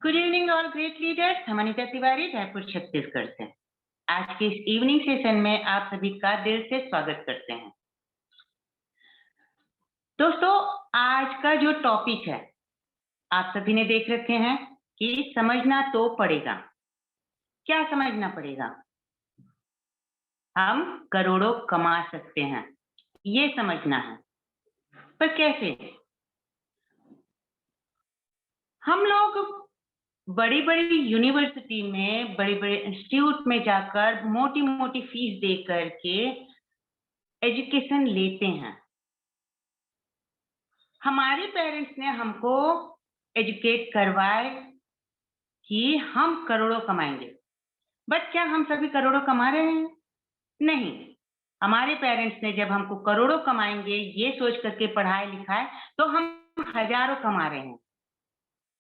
Good evening all great leaders. हम अनीता तिवारी जयपुर छत्तीसगढ़ से। आज के इस इवनिंग सेशन में आप सभी का दिल से स्वागत करते हैं। दोस्तों, आज का जो टॉपिक है आप सभी ने देख रखे हैं कि समझना तो पड़ेगा। क्या समझना पड़ेगा? हम करोड़ों कमा सकते हैं, ये समझना है। पर कैसे? हम लोग बड़ी-बड़ी यूनिवर्सिटी में, बड़े-बड़े इंस्टीट्यूट में जाकर मोटी-मोटी फीस दे करके एजुकेशन लेते हैं। हमारे पेरेंट्स ने हमको एजुकेट करवाए कि हम करोड़ों कमाएँगे। बट क्या हम सभी करोड़ों कमा रहे हैं? नहीं। हमारे पेरेंट्स ने जब हमको करोड़ों कमाएँगे ये सोच करके पढ़ाए-लिखाए तो हम हज़ारों कमा रहे हैं।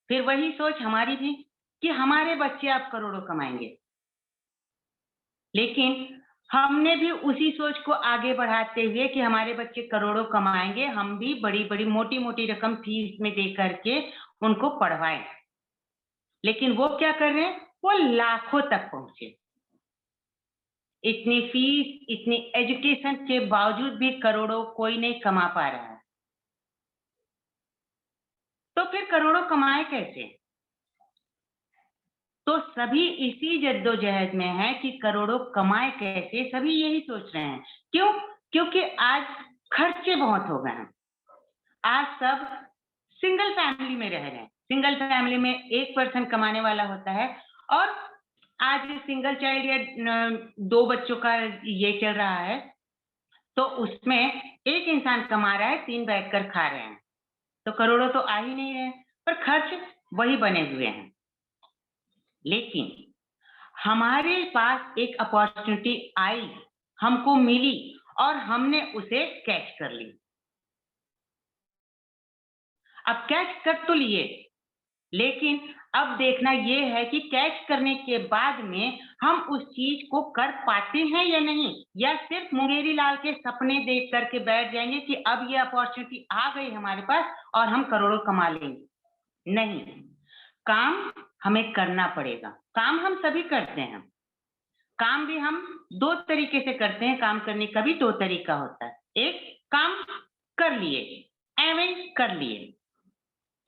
फिर वही सोच हमारी भी कि हमारे बच्चे अब करोड़ों कमाएँगे। लेकिन हमने भी उसी सोच को आगे बढ़ाते हुए कि हमारे बच्चे करोड़ों कमाएँगे, हम भी बड़ी-बड़ी, मोटी-मोटी रकम फीस में दे करके उनको पढ़वाएँ। लेकिन वो क्या कर रहे हैं? वो लाखों तक पहुँचे। इतनी फीस, इतनी एजुकेशन के बावजूद भी करोड़ों कोई नहीं कमा पा रहा है। तो फिर करोड़ों कमाएँ कैसे? तो सभी इसी जद्दोजहद में हैं कि करोड़ों कमाएँ कैसे, सभी यही सोच रहे हैं। क्यों? क्योंकि आज खर्चे बहुत हो गए हैं। आज सब सिंगल फैमिली में रह रहे हैं। सिंगल फैमिली में एक पर्सन कमाने वाला होता है और आज सिंगल चाइल्ड या 2 बच्चों का ये चल रहा है, तो उसमें एक इंसान कमा रहा है, 3 बैठकर खा रहे हैं। तो करोड़ों तो आ ही नहीं रहे हैं, पर खर्च वही बने हुए हैं। लेकिन हमारे पास एक अपॉर्च्युनिटी आई, हमको मिली और हमने उसे कैच कर ली। अब कैच कर तो लिए, लेकिन अब देखना ये है कि कैच करने के बाद में हम उस चीज़ को कर पाते हैं या नहीं? या सिर्फ़ मुंगेरी लाल के सपने देख कर के बैठ जाएँगे कि अब ये अपॉर्च्युनिटी आ गई हमारे पास और हम करोड़ों कमा लेंगे। नहीं, काम हमें करना पड़ेगा। काम हम सभी करते हैं। काम भी हम 2 तरीके से करते हैं, काम करने का भी 2 तरीका होता है। एक, काम कर लिए, एवं कर लिए।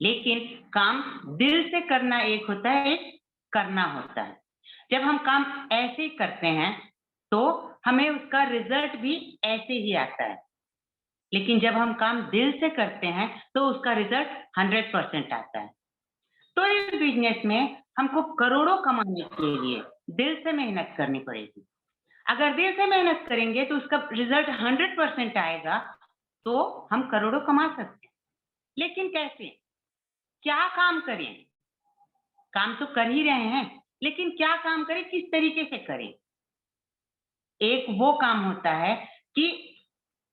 लेकिन काम दिल से करना एक होता है, एक करना होता है। जब हम काम ऐसे करते हैं, तो हमें उसका रिज़ल्ट भी ऐसे ही आता है। लेकिन जब हम काम दिल से करते हैं, तो उसका रिज़ल्ट 100% आता है। तो इस बिज़नेस में हमको करोड़ों कमाने के लिए दिल से मेहनत करनी पड़ेगी। अगर दिल से मेहनत करेंगे, तो उसका रिज़ल्ट 100% आएगा, तो हम करोड़ों कमा सकते हैं। लेकिन कैसे? क्या काम करें? काम तो कर ही रहे हैं, लेकिन क्या काम करें, किस तरीके से करें? एक वो काम होता है कि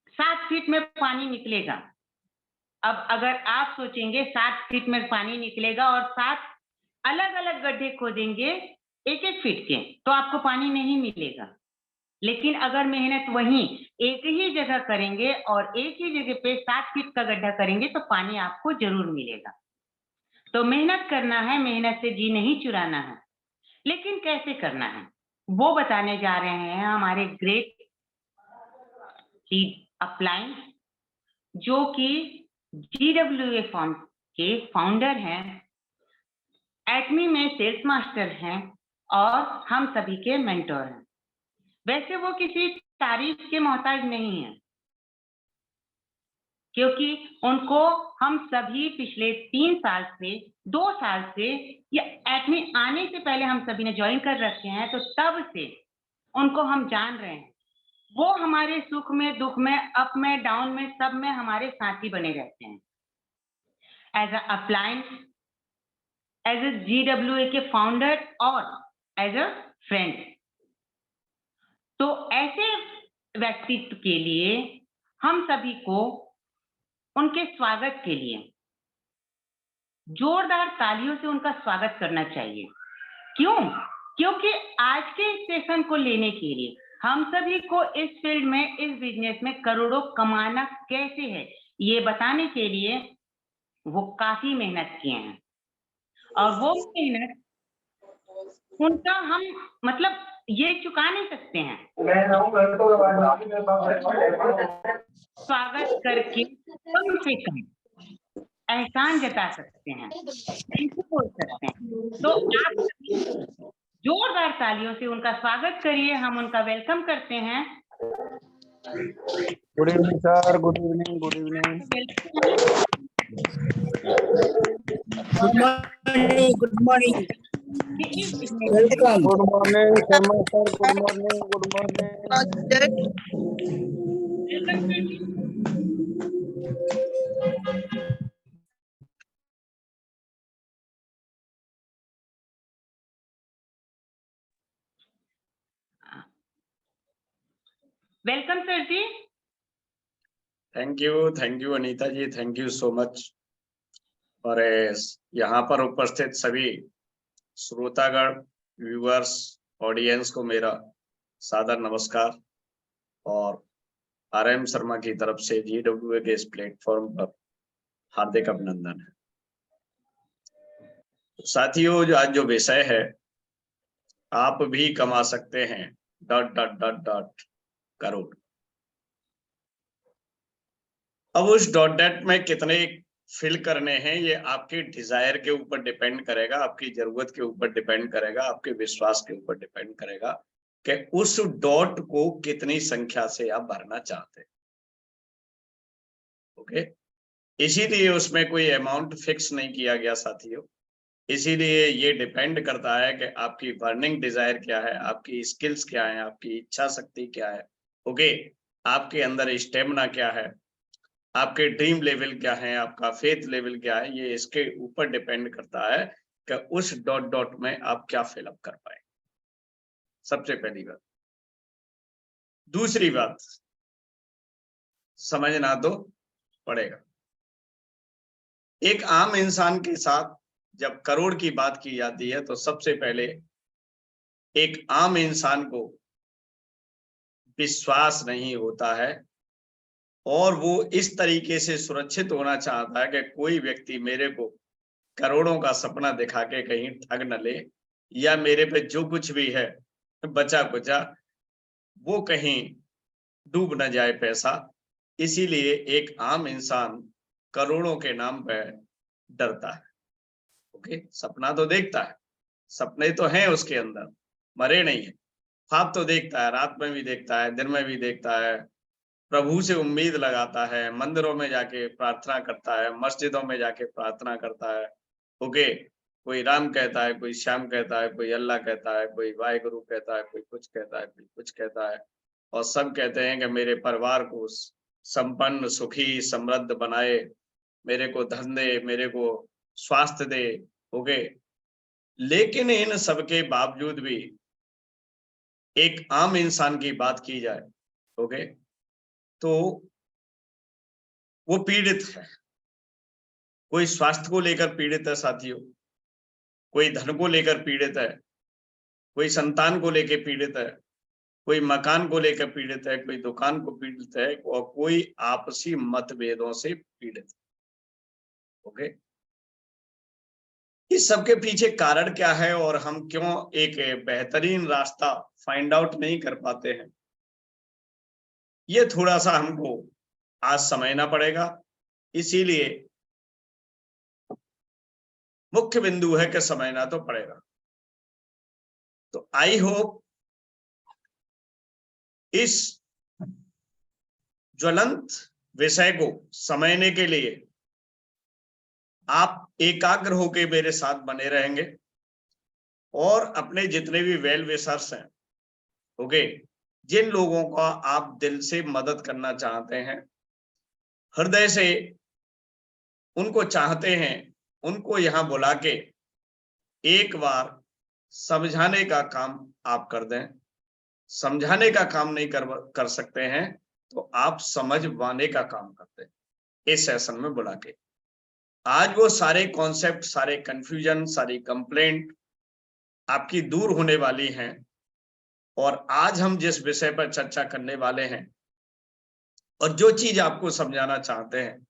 7 फीट में पानी निकलेगा। अब अगर आप सोचेंगे 7 फीट में पानी निकलेगा और 7 अलग-अलग गड्ढे खोदेंगे 1-1 फीट के, तो आपको पानी नहीं मिलेगा। लेकिन अगर मेहनत वहीं एक ही जगह करेंगे और एक ही जगह पे 7 फीट का गड्ढा करेंगे, तो पानी आपको ज़रूर मिलेगा। तो मेहनत करना है, मेहनत से जी नहीं चुराना है। लेकिन कैसे करना है? वो बताने जा रहे हैं हमारे ग्रेट लीड अपलाइन, जो कि जीडब्ल्यूए फॉर्म के फाउंडर हैं, एक्मी में सेल्स मास्टर हैं और हम सभी के मेंटर हैं। वैसे वो किसी तारीफ के मोहताज नहीं हैं, क्योंकि उनको हम सभी पिछले 3 साल से, 2 साल से या एक्मी आने से पहले हम सभी ने जॉइन कर रखे हैं, तो तब से उनको हम जान रहे हैं। वो हमारे सुख में, दुःख में, अप में, डाउन में, सब में हमारे साथी बने रहते हैं। As a upline, as a GWA के फाउंडर और एज़ अ फ्रेंड। तो ऐसे व्यक्तित्व के लिए हम सभी को उनके स्वागत के लिए जोरदार तालियों से उनका स्वागत करना चाहिए। क्यों? क्योंकि आज के इस सेशन को लेने के लिए हम सभी को इस फील्ड में, इस बिज़नेस में करोड़ों कमाना कैसे है, ये बताने के लिए वो काफ़ी मेहनत किए हैं। और वो मेहनत उनका हम मतलब ये चुका नहीं सकते हैं। स्वागत करके कम से कम एहसान जता सकते हैं, थैंक यू बोल सकते हैं। तो आप जोरदार तालियों से उनका स्वागत करिए, हम उनका वेलकम करते हैं। Good evening sir, good evening, good evening. Good morning welcome. Good morning Sharma sir, good morning, good morning. Welcome sir ji. Thank you Anita ji, thank you so much. और यहाँ पर उपस्थित सभी श्रोतागण, व्यूअर्स, ऑडियंस को मेरा सादर नमस्कार और RM शर्मा की तरफ से GWA के इस प्लेटफॉर्म पर हार्दिक अभिनंदन है। साथियों, जो आज जो विषय है, आप भी कमा सकते हैं ... करोड़। अब उस .डॉट में कितने फिल करने हैं, ये आपके डिजायर के ऊपर डिपेंड करेगा, आपकी जरूरत के ऊपर डिपेंड करेगा, आपके विश्वास के ऊपर डिपेंड करेगा कि उस डॉट को कितनी संख्या से आप भरना चाहते हैं। ओके, इसीलिए उसमें कोई अमाउंट फिक्स नहीं किया गया साथियों। इसीलिए ये डिपेंड करता है कि आपकी बर्निंग डिजायर क्या है, आपकी स्किल्स क्या है, आपकी इच्छा शक्ति क्या है। ओके, आपके अंदर स्टेमिना क्या है, आपके ड्रीम लेवल क्या है, आपका फेथ लेवल क्या है, ये इसके ऊपर डिपेंड करता है कि उस डॉट में आप क्या फिलअप कर पाए। सबसे पहली बात। दूसरी बात, समझना तो पड़ेगा। एक आम इंसान के साथ जब करोड़ की बात की जाती है तो सबसे पहले एक आम इंसान को विश्वास नहीं होता है और वो इस तरीके से सुरक्षित होना चाहता है कि कोई व्यक्ति मेरे को करोड़ों का सपना दिखा के कहीं ठग न ले, या मेरे पे जो कुछ भी है बचा कुचा वो कहीं डूब न जाए पैसा। इसीलिए एक आम इंसान करोड़ों के नाम पे डरता है। ओके, सपना तो देखता है, सपने तो हैं उसके अंदर, मरे नहीं है। ख्वाब तो देखता है, रात में भी देखता है, दिन में भी देखता है, प्रभु से उम्मीद लगाता है, मंदिरों में जाके प्रार्थना करता है, मस्जिदों में जाके प्रार्थना करता है। ओके, कोई राम कहता है, कोई श्याम कहता है, कोई अल्लाह कहता है, कोई वाहिगुरु कहता है, कोई कुछ कहता है, कोई कुछ कहता है, और सब कहते हैं कि मेरे परिवार को संपन्न, सुखी, समृद्ध बनाए, मेरे को धन दे, मेरे को स्वास्थ्य दे। ओके, लेकिन इन सबके बावजूद भी एक आम इंसान की बात की जाए, ओके, तो वो पीड़ित है। कोई स्वास्थ्य को लेकर पीड़ित है साथियों, कोई धन को लेकर पीड़ित है, कोई संतान को लेकर पीड़ित है, कोई मकान को लेकर पीड़ित है, कोई दुकान को पीड़ित है, और कोई आपसी मतभेदों से पीड़ित है। ओके, इस सबके पीछे कारण क्या है और हम क्यों एक बेहतरीन रास्ता फाइंड आउट नहीं कर पाते हैं, ये थोड़ा सा हमको आज समझना पड़ेगा। इसीलिए मुख्य बिंदु है कि समझना तो पड़ेगा। तो आई होप इस ज्वलंत विषय को समझने के लिए आप एकाग्र होकर मेरे साथ बने रहेंगे और अपने जितने भी वेल विशर्स हैं, ओके, जिन लोगों का आप दिल से मदद करना चाहते हैं, हृदय से उनको चाहते हैं, उनको यहां बुला के एक बार समझाने का काम आप कर दें। समझाने का काम नहीं कर सकते हैं तो आप समझवाने का काम करते हैं इस सेशन में बुला के। आज वो सारे कॉन्सेप्ट, सारे कंफ्यूजन, सारी कंप्लेंट आपकी दूर होने वाली हैं। और आज हम जिस विषय पर चर्चा करने वाले हैं और जो चीज आपको समझाना चाहते हैं,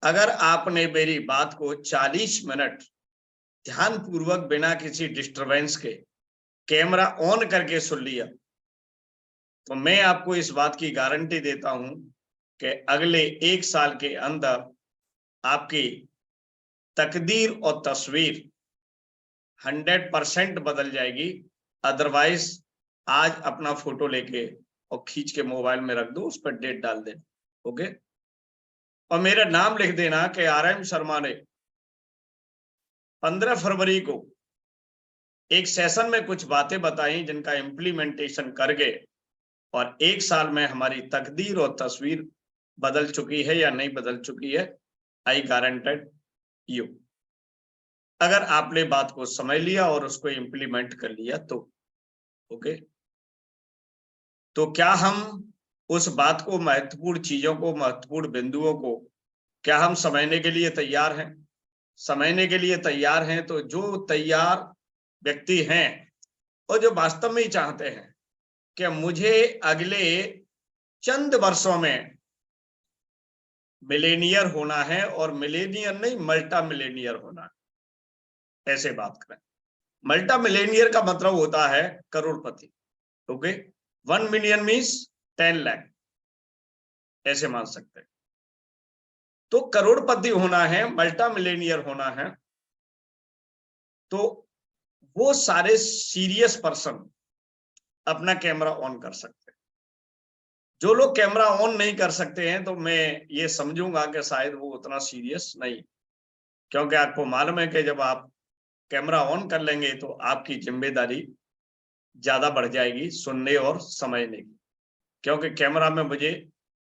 अगर आपने मेरी बात को 40 मिनट ध्यान पूर्वक बिना किसी डिस्टरबेंस के कैमरा ऑन करके सुन लिया, तो मैं आपको इस बात की गारंटी देता हूं कि अगले 1 साल के अंदर आपकी तकदीर और तस्वीर 100% बदल जाएगी। अदरवाइज आज अपना फोटो लेके और खींच के मोबाइल में रख दो, उस पर डेट डाल देना, ओके। और मेरा नाम लिख देना कि RM शर्मा ने 15 फरवरी को एक सेशन में कुछ बातें बताई जिनका इम्प्लीमेंटेशन करके और 1 साल में हमारी तकदीर और तस्वीर बदल चुकी है या नहीं बदल चुकी है। आई गारंटेड यू, अगर आपने बात को समझ लिया और उसको इम्प्लीमेंट कर लिया तो, ओके। तो क्या हम उस बात को, महत्वपूर्ण चीजों को, महत्वपूर्ण बिंदुओं को क्या हम समझने के लिए तैयार हैं? समझने के लिए तैयार हैं तो जो तैयार व्यक्ति हैं और जो वास्तव में ही चाहते हैं कि मुझे अगले चंद वर्षों में मिलेनियर होना है, और मिलेनियर नहीं मल्टा मिलेनियर होना है, ऐसे बात करें। मल्टा मिलेनियर का मतलब होता है करोड़पति, ओके। 1 मिलियन मीन्स 10 लाख, ऐसे मान सकते हैं। तो करोड़पति होना है, मल्टा मिलेनियर होना है, तो वो सारे सीरियस पर्सन अपना कैमरा ऑन कर सकते हैं। जो लोग कैमरा ऑन नहीं कर सकते हैं तो मैं ये समझूंगा कि शायद वो उतना सीरियस नहीं, क्योंकि आपको मालूम है कि जब आप कैमरा ऑन कर लेंगे तो आपकी जिम्मेदारी ज्यादा बढ़ जाएगी सुनने और समझने की, क्योंकि कैमरा में मुझे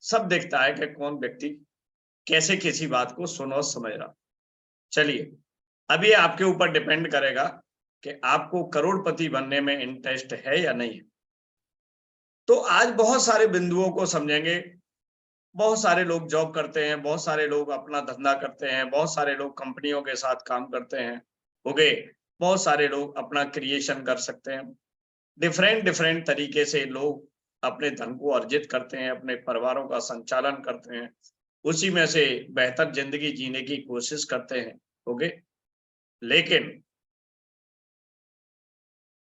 सब दिखता है कि कौन व्यक्ति कैसे किसी बात को सुन और समझ रहा। चलिए, अब ये आपके ऊपर डिपेंड करेगा कि आपको करोड़पति बनने में इंटरेस्ट है या नहीं है। तो आज बहुत सारे बिंदुओं को समझेंगे। बहुत सारे लोग जॉब करते हैं, बहुत सारे लोग अपना धंधा करते हैं, बहुत सारे लोग कंपनियों के साथ काम करते हैं, ओके। बहुत सारे लोग अपना क्रिएशन कर सकते हैं। डिफरेंट तरीके से लोग अपने धन को अर्जित करते हैं, अपने परिवारों का संचालन करते हैं, उसी में से बेहतर जिंदगी जीने की कोशिश करते हैं, ओके। लेकिन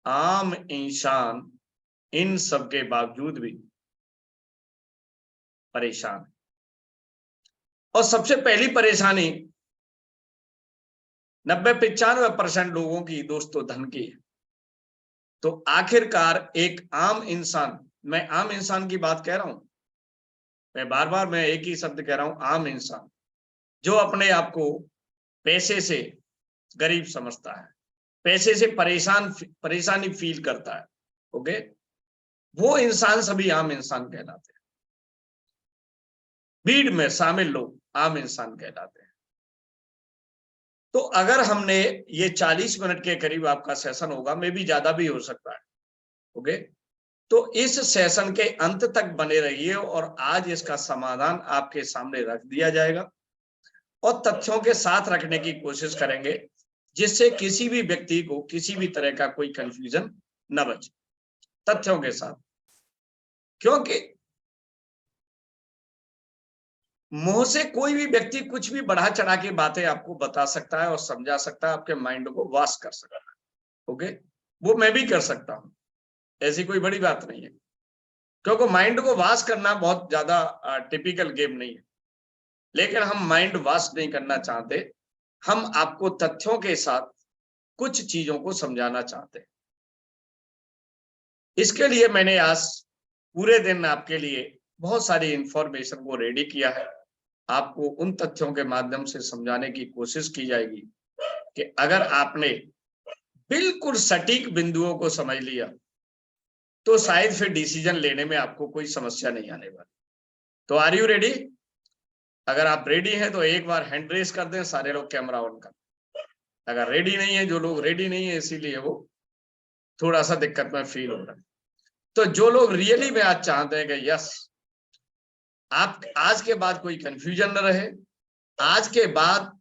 आम इंसान इन सब के बावजूद भी परेशान है। और सबसे पहली परेशानी 90-95% लोगों की दोस्तों धन की है। तो आखिरकार एक आम इंसान, मैं आम इंसान की बात कह रहा हूं, मैं एक ही शब्द कह रहा हूं, आम इंसान, जो अपने आप को पैसे से गरीब समझता है, पैसे से परेशानी फील करता है, ओके, वो इंसान सभी आम इंसान कहलाते हैं। भीड़ में शामिल लोग आम इंसान कहलाते हैं। तो अगर हमने ये 40 मिनट के करीब आपका सेशन होगा, मे भी ज्यादा भी हो सकता है, ओके। तो इस सेशन के अंत तक बने रहिए और आज इसका समाधान आपके सामने रख दिया जाएगा और तथ्यों के साथ रखने की कोशिश करेंगे, जिससे किसी भी व्यक्ति को किसी भी तरह का कोई कंफ्यूजन न बचे, तथ्यों के साथ। क्योंकि मुंह से कोई भी व्यक्ति कुछ भी बढ़ा चढ़ा के बातें आपको बता सकता है और समझा सकता है, आपके माइंड को वॉश कर सकता है, ओके। वो मैं भी कर सकता हूं, ऐसी कोई बड़ी बात नहीं है, क्योंकि माइंड को वॉश करना बहुत ज्यादा टिपिकल गेम नहीं है। लेकिन हम माइंड वॉश नहीं करना चाहते, हम आपको तथ्यों के साथ कुछ चीजों को समझाना चाहते हैं। इसके लिए मैंने आज पूरे दिन आपके लिए बहुत सारी इंफॉर्मेशन को रेडी किया है। आपको उन तथ्यों के माध्यम से समझाने की कोशिश की जाएगी कि अगर आपने बिल्कुल सटीक बिंदुओं को समझ लिया तो शायद फिर डिसीजन लेने में आपको कोई समस्या नहीं आने वाली। तो आर यू रेडी? अगर आप रेडी हैं तो एक बार हैंड रेस कर दें, सारे लोग कैमरा ऑन कर। अगर रेडी नहीं है, जो लोग रेडी नहीं है इसीलिए वो थोड़ा सा दिक्कत में फील हो रहा है। तो जो लोग रियली में आज चाहते हैं कि यस, आप आज के बाद कोई कंफ्यूजन न रहे, आज के बाद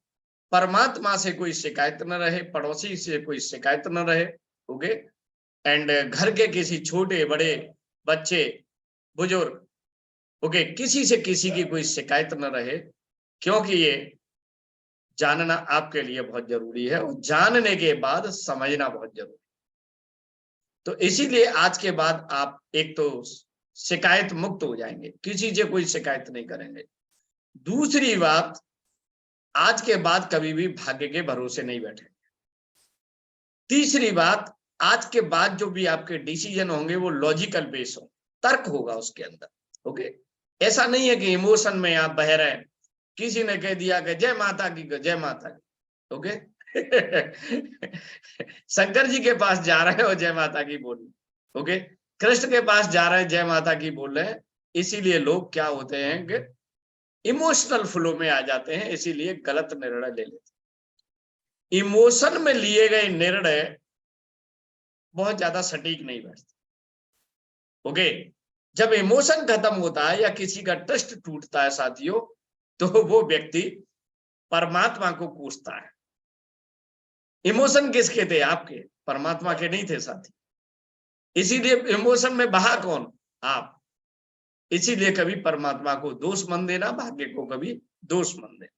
परमात्मा से कोई शिकायत न रहे, पड़ोसी से कोई शिकायत न रहे, ओके, एंड घर के किसी छोटे बड़े बच्चे बुजुर्ग, ओके, किसी से किसी की कोई शिकायत न रहे, क्योंकि ये जानना आपके लिए बहुत जरूरी है और जानने के बाद समझना बहुत जरूरी है। तो इसीलिए आज के बाद आप एक तो शिकायत मुक्त हो जाएंगे, किसी से कोई शिकायत नहीं करेंगे। दूसरी बात, आज के बाद कभी भी भाग्य के भरोसे नहीं बैठेंगे। तीसरी बात, आज के बाद जो भी आपके डिसीजन होंगे वो लॉजिकल बेस हो, तर्क होगा उसके अंदर। ओके, ऐसा नहीं है कि इमोशन में आप बह रहे हैं, किसी ने कह दिया कि जय माता की, जय माता की। ओके शंकर जी के पास जा रहे हो जय माता की बोल, ओके, कृष्ण के पास जा रहे हैं जय माता की बोल रहे हैं। इसीलिए लोग क्या होते हैं कि इमोशनल फ्लो में आ जाते हैं, इसीलिए गलत निर्णय ले लेते हैं। इमोशन में लिए गए निर्णय बहुत ज्यादा सटीक नहीं बैठते। ओके, जब इमोशन खत्म होता है या किसी का ट्रस्ट टूटता है साथियों, तो वो व्यक्ति परमात्मा को कोसता है। इमोशन किसके थे? आपके, परमात्मा के नहीं थे साथी। इसीलिए इमोशन में बहा कौन? आप। इसीलिए कभी परमात्मा को दोष मत देना, भाग्य को कभी दोष मत देना।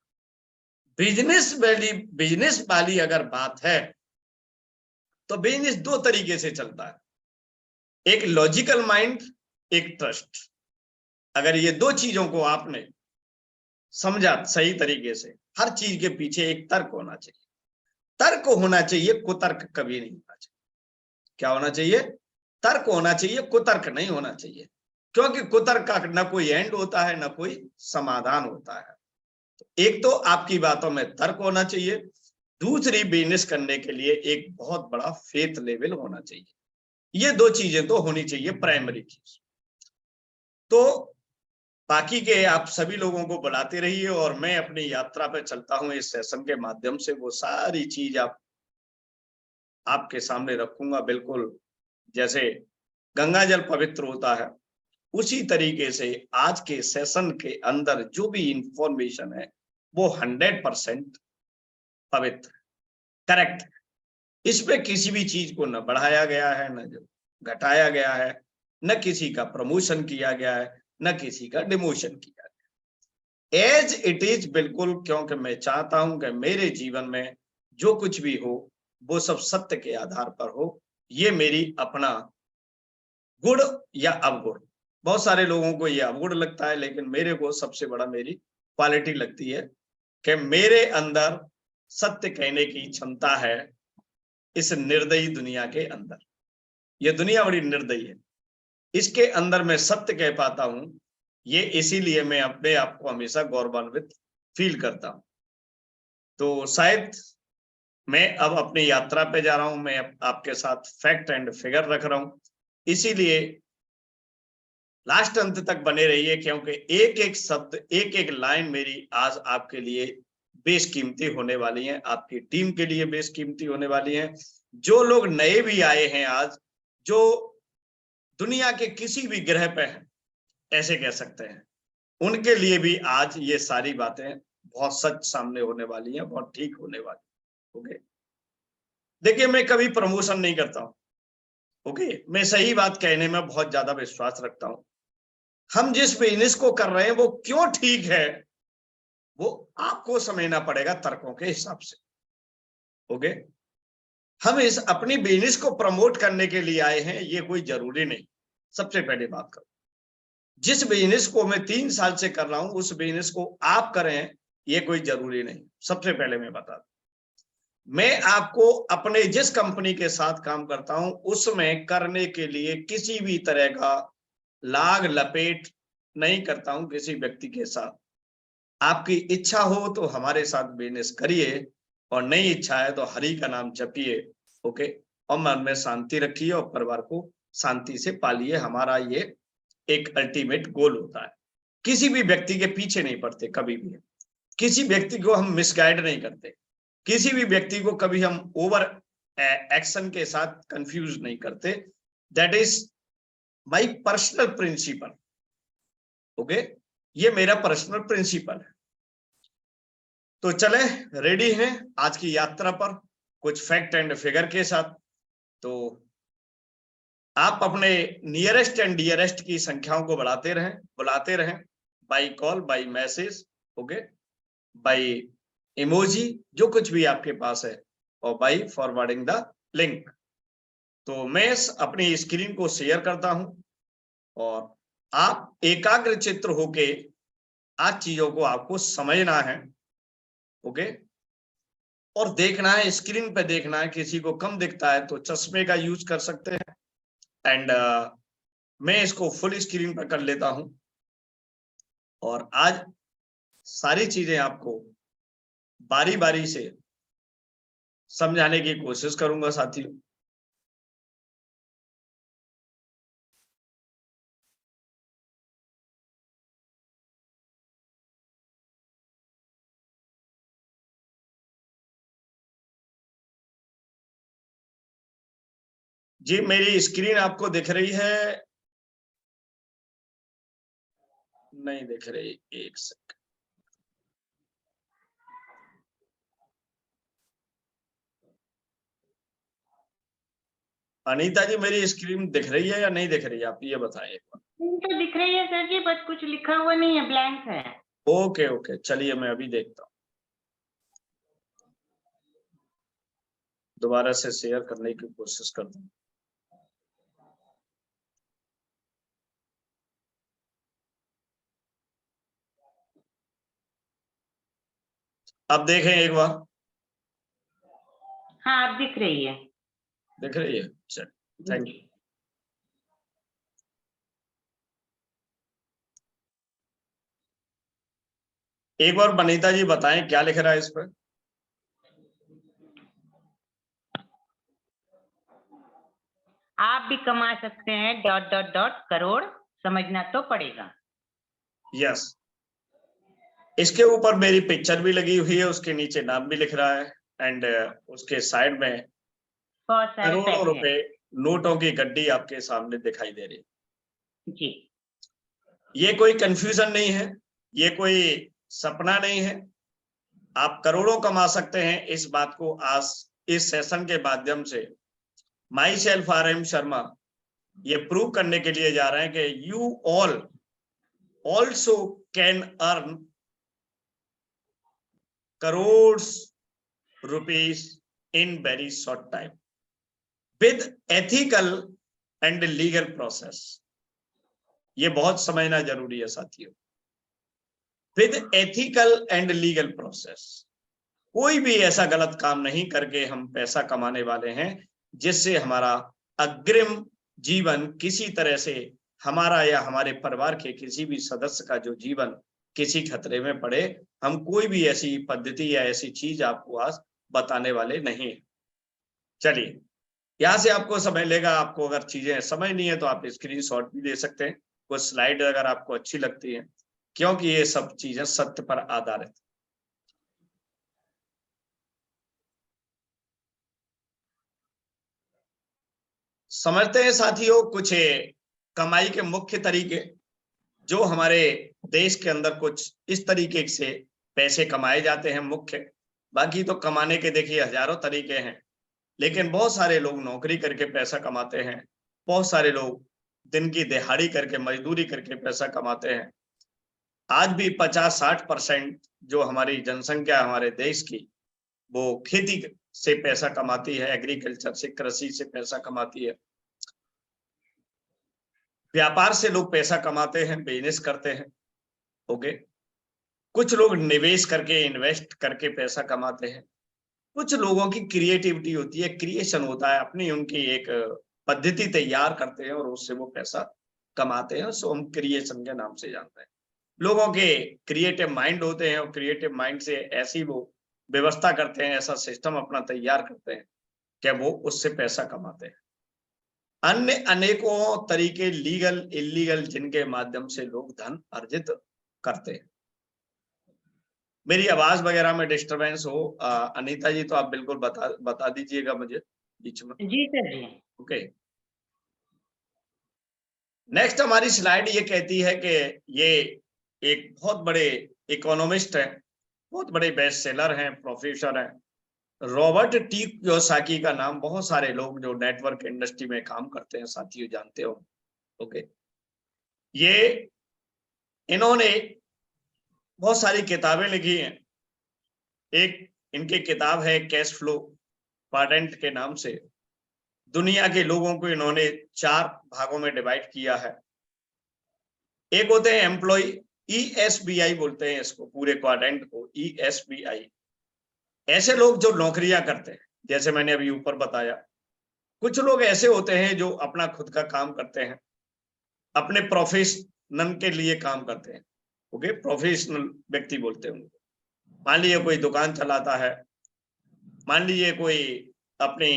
बिजनेस वाली अगर बात है तो बिजनेस दो तरीके से चलता है, एक लॉजिकल माइंड, एक ट्रस्ट। अगर ये दो चीजों को आपने समझा सही तरीके से, हर चीज के पीछे एक तर्क होना चाहिए। तर्क होना चाहिए, कुतर्क कभी नहीं होना चाहिए। क्या होना चाहिए? तर्क होना चाहिए, कुतर्क नहीं होना चाहिए। क्योंकि कुतर्क का न कोई एंड होता है, न कोई समाधान होता है। तो एक तो आपकी बातों में तर्क होना चाहिए, दूसरी बिजनेस करने के लिए एक बहुत बड़ा फेथ लेवल होना चाहिए। ये दो चीजें तो होनी चाहिए, प्राइमरी चीज। तो बाकी के आप सभी लोगों को बुलाते रहिए और मैं अपनी यात्रा पे चलता हूं इस सेशन के माध्यम से। वो सारी चीज आपके सामने रखूंगा। बिल्कुल जैसे गंगा जल पवित्र होता है, उसी तरीके से आज के सेशन के अंदर जो भी इंफॉर्मेशन है वो 100% पवित्र, करेक्ट। इसमें किसी भी चीज को न बढ़ाया गया है, न घटाया गया है, न किसी का प्रमोशन किया गया है, न किसी का डिमोशन किया गया। एज इट इज, बिल्कुल। क्योंकि मैं चाहता हूं कि मेरे जीवन में जो कुछ भी हो वो सब सत्य के आधार पर हो। ये मेरी अपना गुण या अवगुण, बहुत सारे लोगों को ये अवगुण लगता है, लेकिन मेरे को सबसे बड़ा मेरी क्वालिटी लगती है कि मेरे अंदर सत्य कहने की क्षमता है। इस निर्दयी दुनिया के अंदर, ये दुनिया बड़ी निर्दयी है, इसके अंदर मैं सत्य कह पाता हूं। ये इसीलिए मैं अपने आप को हमेशा गौरवान्वित फील करता हूं। तो शायद मैं अब अपनी यात्रा पे जा रहा हूं, मैं आपके साथ फैक्ट एंड फिगर रख रहा हूं, इसीलिए लास्ट अंत तक बने रहिए। क्योंकि एक एक शब्द, एक एक लाइन मेरी आज आपके लिए बेशकीमती होने वाली है, आपकी टीम के लिए बेशकीमती होने वाली है। जो लोग नए भी आए हैं आज, जो दुनिया के किसी भी ग्रह पे हैं, ऐसे कह सकते हैं, उनके लिए भी आज ये सारी बातें बहुत सच सामने होने वाली हैं, बहुत ठीक होने वाली। ओके, देखिए मैं कभी प्रमोशन नहीं करता हूं। ओके, मैं सही बात कहने में बहुत ज्यादा विश्वास रखता हूं। हम जिस बिजनेस को कर रहे हैं वो क्यों ठीक है, वो आपको समझना पड़ेगा तर्कों के हिसाब से। ओके, हम इस अपनी बिजनेस को प्रमोट करने के लिए आए हैं, ये कोई जरूरी नहीं। सबसे पहले बात करो, जिस बिजनेस को मैं 3 साल से कर रहा हूं उस बिजनेस को आप करें, ये कोई जरूरी नहीं। सबसे पहले मैं बता दूं, मैं आपको अपने जिस कंपनी के साथ काम करता हूं उसमें करने के लिए किसी भी तरह का लाग लपेट नहीं करता हूं किसी व्यक्ति के साथ। आपकी इच्छा हो तो हमारे साथ बिजनेस करिए, और नहीं इच्छा है तो हरि का नाम जपिए। ओके, और मन में शांति रखिए और परिवार को शांति से पालिए। हमारा ये एक अल्टीमेट गोल होता है। किसी भी व्यक्ति के पीछे नहीं पड़ते कभी भी, किसी व्यक्ति को हम मिसगाइड नहीं करते, किसी भी व्यक्ति को कभी हम ओवर एक्शन के साथ कंफ्यूज नहीं करते। That is my personal principle. Okay, ये मेरा पर्सनल प्रिंसिपल है। तो चले, रेडी हैं आज की यात्रा पर कुछ फैक्ट एंड फिगर के साथ। तो आप अपने नियरेस्ट एंड डियरेस्ट की संख्याओं को बुलाते रहें, by call, by message, okay, by emoji, जो कुछ भी आपके पास है, और बाय फॉरवर्डिंग द लिंक। तो मैं अपनी स्क्रीन को शेयर करता हूं और आप एकाग्र चित्र होके आज चीजों को आपको समझना है, ओके, और देखना है, स्क्रीन पे देखना है। किसी को कम दिखता है तो चश्मे का यूज कर सकते हैं। एंड मैं इसको फुल स्क्रीन पर कर लेता हूं और आज सारी चीजें आपको बारी बारी से समझाने की कोशिश करूंगा साथियों। जी, मेरी स्क्रीन आपको दिख रही है? नहीं दिख रही, एक सेकंड। अनीता जी, मेरी स्क्रीन दिख रही है या नहीं दिख रही है, आप ये बताएं एक बार। तो दिख रही है सर जी, बस कुछ लिखा हुआ नहीं है, ब्लैंक है। ओके ओके, चलिए मैं अभी देखता हूँ, दोबारा से शेयर करने की कोशिश करता हूँ। अब देखें एक बार। हाँ, अब दिख रही है। दिख रही है, चलिए, थैंक यू। एक बार बनीता जी बताएं क्या लिख रहा है इस पर। आप भी कमा सकते हैं ... करोड़, समझना तो पड़ेगा। यस, इसके ऊपर मेरी पिक्चर भी लगी हुई है, उसके नीचे नाम भी लिख रहा है, एंड उसके साइड में बहुत सारे करोड़ों पैसे रुपए नोटों की गड्डी आपके सामने दिखाई दे रही है। जी। ये कोई कंफ्यूजन नहीं है, ये कोई सपना नहीं है। आप करोड़ों कमा सकते हैं, इस बात को आज इस सेशन के माध्यम से माई सेल्फ RM शर्मा ये प्रूव करने के लिए जा रहे हैं कि you all also can earn crore rupees in very short time with ethical and legal process. ये बहुत समझना जरूरी है साथियों, with ethical and legal process. कोई भी ऐसा गलत काम नहीं करके हम पैसा कमाने वाले हैं जिससे हमारा अग्रिम जीवन किसी तरह से, हमारा या हमारे परिवार के किसी भी सदस्य का जो जीवन किसी खतरे में पड़े। हम कोई भी ऐसी पद्धति या ऐसी चीज आपको आज बताने वाले नहीं। चलिए, यहां से आपको समझ लेगा। आपको अगर चीजें समझ नहीं है तो आप स्क्रीनशॉट भी ले सकते हैं, कुछ स्लाइड अगर आपको अच्छी लगती है, क्योंकि ये सब चीजें सत्य पर आधारित। समझते हैं साथियों कुछ कमाई के मुख्य तरीके, जो हमारे देश के अंदर कुछ इस तरीके से पैसे कमाए जाते हैं मुख्य। बाकी तो कमाने के देखिए हजारों तरीके हैं, लेकिन बहुत सारे लोग नौकरी करके पैसा कमाते हैं, बहुत सारे लोग दिन की दिहाड़ी करके, मजदूरी करके पैसा कमाते हैं। आज भी 50-60% जो हमारी जनसंख्या हमारे देश की, वो खेती से पैसा कमाती है, एग्रीकल्चर से, कृषि से पैसा कमाती है। व्यापार से लोग पैसा कमाते हैं, बिजनेस करते हैं, ओके। कुछ लोग निवेश करके, इन्वेस्ट करके पैसा कमाते हैं। कुछ लोगों की क्रिएटिविटी होती है, क्रिएशन होता है, अपनी उनकी एक पद्धति तैयार करते हैं और उससे वो पैसा कमाते हैं। सो हम क्रिएशन के नाम से जानते हैं। लोगों के क्रिएटिव माइंड होते हैं और क्रिएटिव माइंड से ऐसी वो व्यवस्था करते हैं, ऐसा सिस्टम अपना तैयार करते हैं कि वो उससे पैसा कमाते हैं। अन्य अनेकों तरीके, लीगल इलीगल, जिनके माध्यम से लोग धन अर्जित करते हैं। मेरी आवाज वगैरह में डिस्टरबेंस हो अनीता जी तो आप बिल्कुल बता दीजिएगा मुझे बीच में। जी सर जी। ओके, नेक्स्ट हमारी स्लाइड ये कहती है कि ये एक बहुत बड़े इकोनॉमिस्ट हैं, बहुत बड़े बेस्ट सेलर हैं, प्रोफेसर हैं, रॉबर्ट टी कियोसाकी का नाम बहुत सारे लोग जो नेटवर्क इंडस्ट्री में काम करते हैं साथियों जानते हो, ओके। इन्होंने बहुत सारी किताबें लिखी हैं एक इनकी किताब है कैश फ्लो क्वाड्रेंट के नाम से। दुनिया के लोगों को इन्होंने 4 भागों में डिवाइड किया है। एक होते हैं एम्प्लॉय, ESBI बोलते हैं इसको, पूरे क्वाड्रेंट को ESBI। ऐसे लोग जो नौकरियां करते हैं, जैसे मैंने अभी ऊपर बताया। कुछ लोग ऐसे होते हैं जो अपना खुद का काम करते हैं, अपने प्रोफेशन के लिए काम करते हैं। ओके, प्रोफेशनल व्यक्ति बोलते हैं उनको। मान लीजिए कोई दुकान चलाता है, मान लीजिए कोई अपनी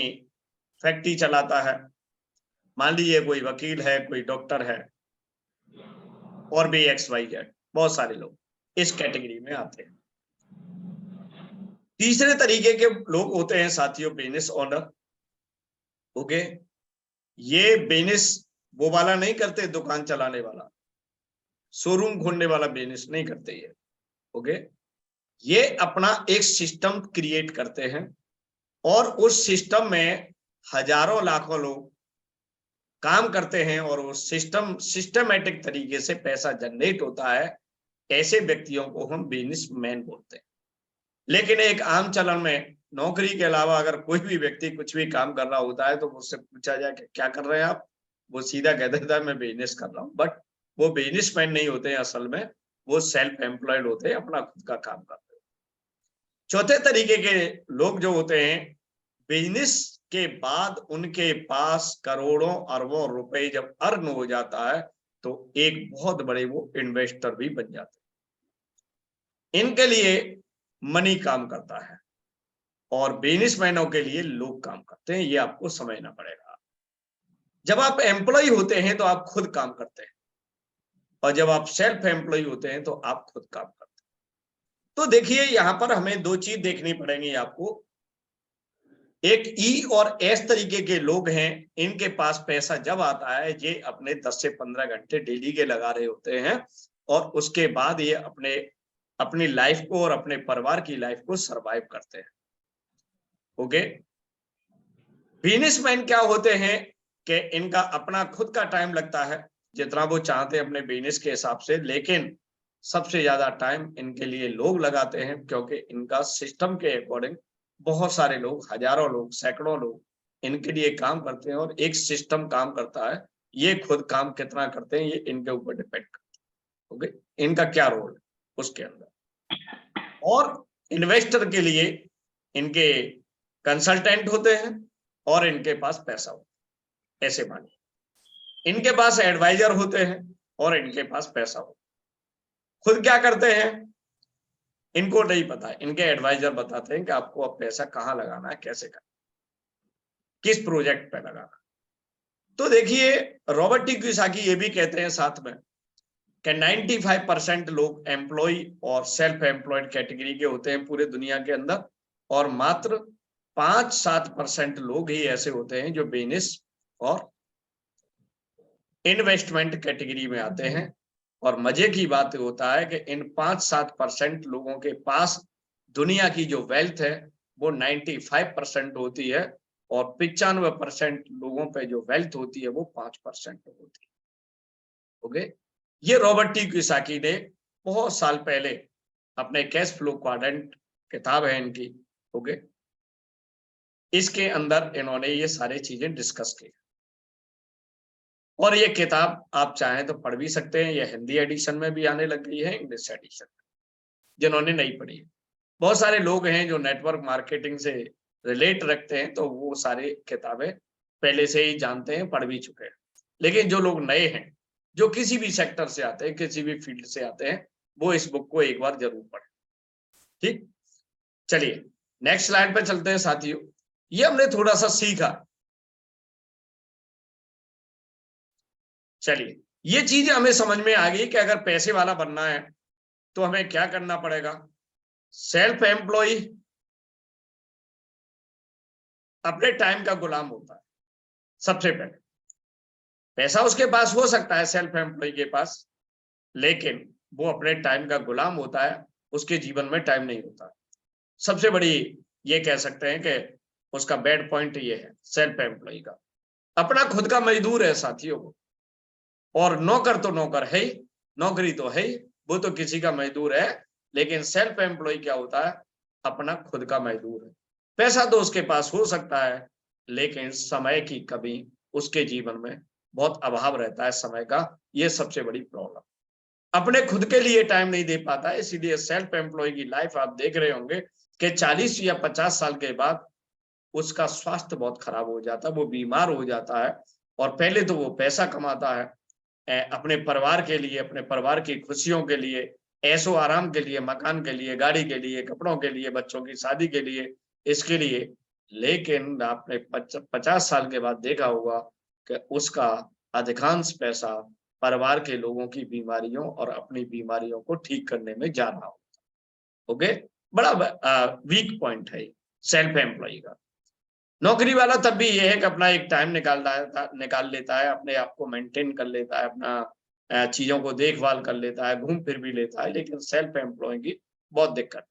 फैक्ट्री चलाता है, मान लीजिए कोई वकील है, कोई डॉक्टर है, और भी XYZ, बहुत सारे लोग इस कैटेगरी में आते हैं। तीसरे तरीके के लोग होते हैं साथियों बिजनेस ओनर। ओके, ये बिजनेस वो वाला नहीं करते, दुकान चलाने वाला, शोरूम खोलने वाला बिजनेस नहीं करते ये। ओके, ये अपना एक सिस्टम क्रिएट करते हैं और उस सिस्टम में हजारों लाखों लोग काम करते हैं और वो सिस्टमेटिक तरीके से पैसा जनरेट होता है। ऐसे व्यक्तियों को हम बिजनेसमैन बोलते हैं। लेकिन एक आम चलन में नौकरी के अलावा अगर कोई भी व्यक्ति कुछ भी काम कर रहा होता है तो उससे पूछा जाए कि क्या कर रहे हैं आप, वो सीधा कह देता है मैं बिजनेस कर रहा हूँ। बट वो बिजनेसमैन नहीं होते हैं, असल में वो सेल्फ एम्प्लॉयड होते हैं, अपना खुद का काम करते हैं। चौथे तरीके के लोग जो होते हैं, बिजनेस के बाद उनके पास करोड़ों अरबों रुपए जब अर्न हो जाता है तो एक बहुत बड़े वो इन्वेस्टर भी बन जाते हैं। इनके लिए मनी काम करता है और बिजनेसमैनों के लिए लोग काम करते हैं। ये आपको समझना पड़ेगा। जब आप एम्प्लॉय होते हैं तो आप खुद काम करते हैं, और जब आप सेल्फ एम्प्लॉय होते हैं तो आप खुद काम करते हैं। तो देखिए यहां पर हमें 2 चीज देखनी पड़ेंगी आपको। एक E और S तरीके के लोग हैं, इनके पास पैसा जब आता है ये अपने 10 से 15 घंटे डेली के लगा रहे होते हैं और उसके बाद ये अपनी लाइफ को और अपने परिवार की लाइफ को सरवाइव करते हैं। ओके, बिजनेसमैन क्या होते हैं कि इनका अपना खुद का टाइम लगता है जितना वो चाहते हैं अपने बिजनेस के हिसाब से, लेकिन सबसे ज्यादा टाइम इनके लिए लोग लगाते हैं क्योंकि इनका सिस्टम के अकॉर्डिंग बहुत सारे लोग, हजारों लोग, सैकड़ों लोग इनके लिए काम करते हैं और एक सिस्टम काम करता है। ये खुद काम कितना करते हैं ये इनके ऊपर डिपेंड करता है। ओके, इनका क्या रोल है उसके अंदर। और इन्वेस्टर के लिए इनके कंसल्टेंट होते हैं और इनके पास पैसा होता है। ऐसे मानिए इनके पास एडवाइजर होते हैं और इनके पास पैसा होता है। खुद क्या करते हैं इनको नहीं पता है, इनके एडवाइजर बताते हैं कि आपको अब पैसा कहाँ लगाना है, कैसे करना, किस प्रोजेक्ट पे लगाना। तो देखिए रॉबर्ट टी कियोसाकी ये भी कहते हैं साथ में कि 95% लोग एम्प्लॉय और सेल्फ एम्प्लॉयड कैटेगरी के होते हैं पूरे दुनिया के अंदर, और मात्र 5-7% लोग ही ऐसे होते हैं जो बिजनेस और इन्वेस्टमेंट कैटेगरी में आते हैं। और मजे की बात होता है कि इन 5-7% लोगों के पास दुनिया की जो वेल्थ है वो 95% होती है और 95% लोगों पे जो वेल्थ होती है वो 5% होती है। ओके, ये रॉबर्ट टी कियोसाकी ने बहुत साल पहले अपने कैश फ्लो क्वाड्रेंट किताब है इनकी, ओके, इसके अंदर इन्होंने ये सारी चीजें डिस्कस की। और ये किताब आप चाहें तो पढ़ भी सकते हैं, ये हिंदी एडिशन में भी आने लग गई है, इंग्लिश एडिशन में, जिन्होंने नहीं पढ़ी है। बहुत सारे लोग हैं जो नेटवर्क मार्केटिंग से रिलेट रखते हैं तो वो सारी किताबें पहले से ही जानते हैं, पढ़ भी चुके हैं। लेकिन जो लोग नए हैं, जो किसी भी सेक्टर से आते हैं, किसी भी फील्ड से आते हैं, वो इस बुक को एक बार जरूर पढ़ें। ठीक, चलिए नेक्स्ट स्लाइड पे चलते हैं साथियों। ये हमने थोड़ा सा सीखा। चलिए ये चीज हमें समझ में आ गई कि अगर पैसे वाला बनना है तो हमें क्या करना पड़ेगा। सेल्फ एम्प्लॉय अपने टाइम का गुलाम होता है। सबसे पहले पैसा उसके पास हो सकता है सेल्फ एम्प्लॉय के पास, लेकिन वो अपने टाइम का गुलाम होता है, उसके जीवन में टाइम नहीं होता। सबसे बड़ी ये कह सकते हैं कि उसका बैड पॉइंट ये है सेल्फ एम्प्लॉय का। अपना खुद का मजदूर है साथियों को, और नौकर तो नौकर है ही, नौकरी तो है ही, वो तो किसी का मजदूर है। लेकिन सेल्फ एम्प्लॉय क्या होता है, अपना खुद का मजदूर है। पैसा तो उसके पास हो सकता है, लेकिन समय की कमी, उसके जीवन में बहुत अभाव रहता है समय का। ये सबसे बड़ी प्रॉब्लम, अपने खुद के लिए टाइम नहीं दे पाता है। इसीलिए सेल्फ एम्प्लॉय की लाइफ आप देख रहे होंगे कि 40 या 50 साल के बाद उसका स्वास्थ्य बहुत खराब हो जाता है, वो बीमार हो जाता है। और पहले तो वो पैसा कमाता है अपने परिवार के लिए, अपने परिवार की खुशियों के लिए, ऐशो आराम के लिए, मकान के लिए, गाड़ी के लिए, कपड़ों के लिए, बच्चों की शादी के लिए, इसके लिए। लेकिन आपने 50 साल के बाद देखा होगा कि उसका अधिकांश पैसा परिवार के लोगों की बीमारियों और अपनी बीमारियों को ठीक करने में जा रहा होगा। ओके, बड़ा वीक पॉइंट है सेल्फ एम्प्लॉय का। नौकरी वाला तब भी ये है कि अपना एक टाइम निकाल लेता है, अपने आप को मेंटेन कर लेता है, अपना चीजों को देखभाल कर लेता है, घूम फिर भी लेता है। लेकिन सेल्फ एम्प्लॉय की बहुत दिक्कत।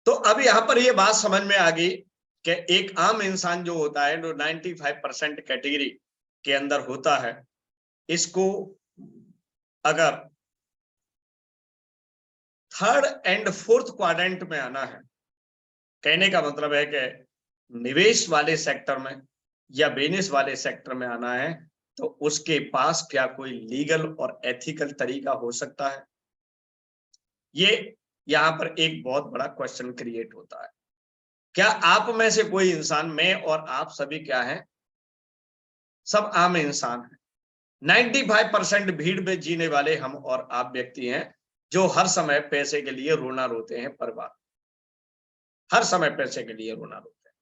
तो अब यहाँ पर ये बात समझ में आ गई कि एक आम इंसान जो होता है, जो 95% कैटेगरी के अंदर होता है, इसको अगर थर्ड एंड फोर्थ क्वाड्रेंट में आना है, कहने का मतलब है कि निवेश वाले सेक्टर में या बिजनेस वाले सेक्टर में आना है, तो उसके पास क्या कोई लीगल और एथिकल तरीका हो सकता है? ये यहाँ पर एक बहुत बड़ा क्वेश्चन क्रिएट होता है। क्या आप में से कोई इंसान, मैं और आप सभी क्या हैं? सब आम इंसान हैं। 95% भीड़ में जीने वाले हम और आप व्यक्ति हैं, जो हर समय पैसे के लिए रोना रोते हैं। परिवार हर समय पैसे के लिए रोना रोते हैं।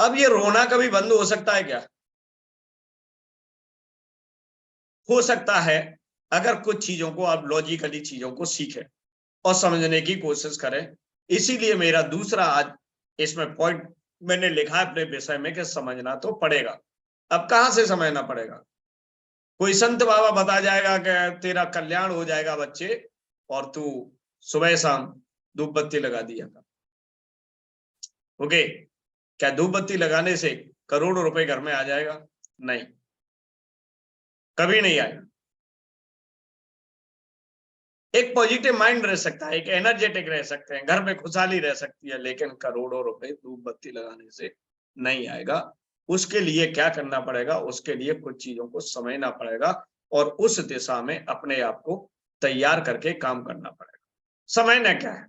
अब ये रोना कभी बंद हो सकता है क्या? हो सकता है, अगर कुछ चीजों को आप लॉजिकली चीजों को सीखें और समझने की कोशिश करें। इसीलिए मेरा दूसरा आज इसमें पॉइंट मैंने लिखा है अपने विषय में कि समझना तो पड़ेगा। अब कहां से समझना पड़ेगा? कोई संत बाबा बता जाएगा कि तेरा कल्याण हो जाएगा बच्चे, और तू सुबह शाम धूप बत्ती लगा दिया था। ओके, क्या धूप बत्ती लगाने से करोड़ों रुपए घर में आ जाएगा? नहीं, कभी नहीं आएगा। एक पॉजिटिव माइंड रह सकता है, एक एनर्जेटिक रह सकते हैं, घर में खुशहाली रह सकती है, लेकिन करोड़ों रुपए धूप बत्ती लगाने से नहीं आएगा। उसके लिए क्या करना पड़ेगा? उसके लिए कुछ चीजों को समझना पड़ेगा और उस दिशा में अपने आप को तैयार करके काम करना पड़ेगा। समझना क्या है?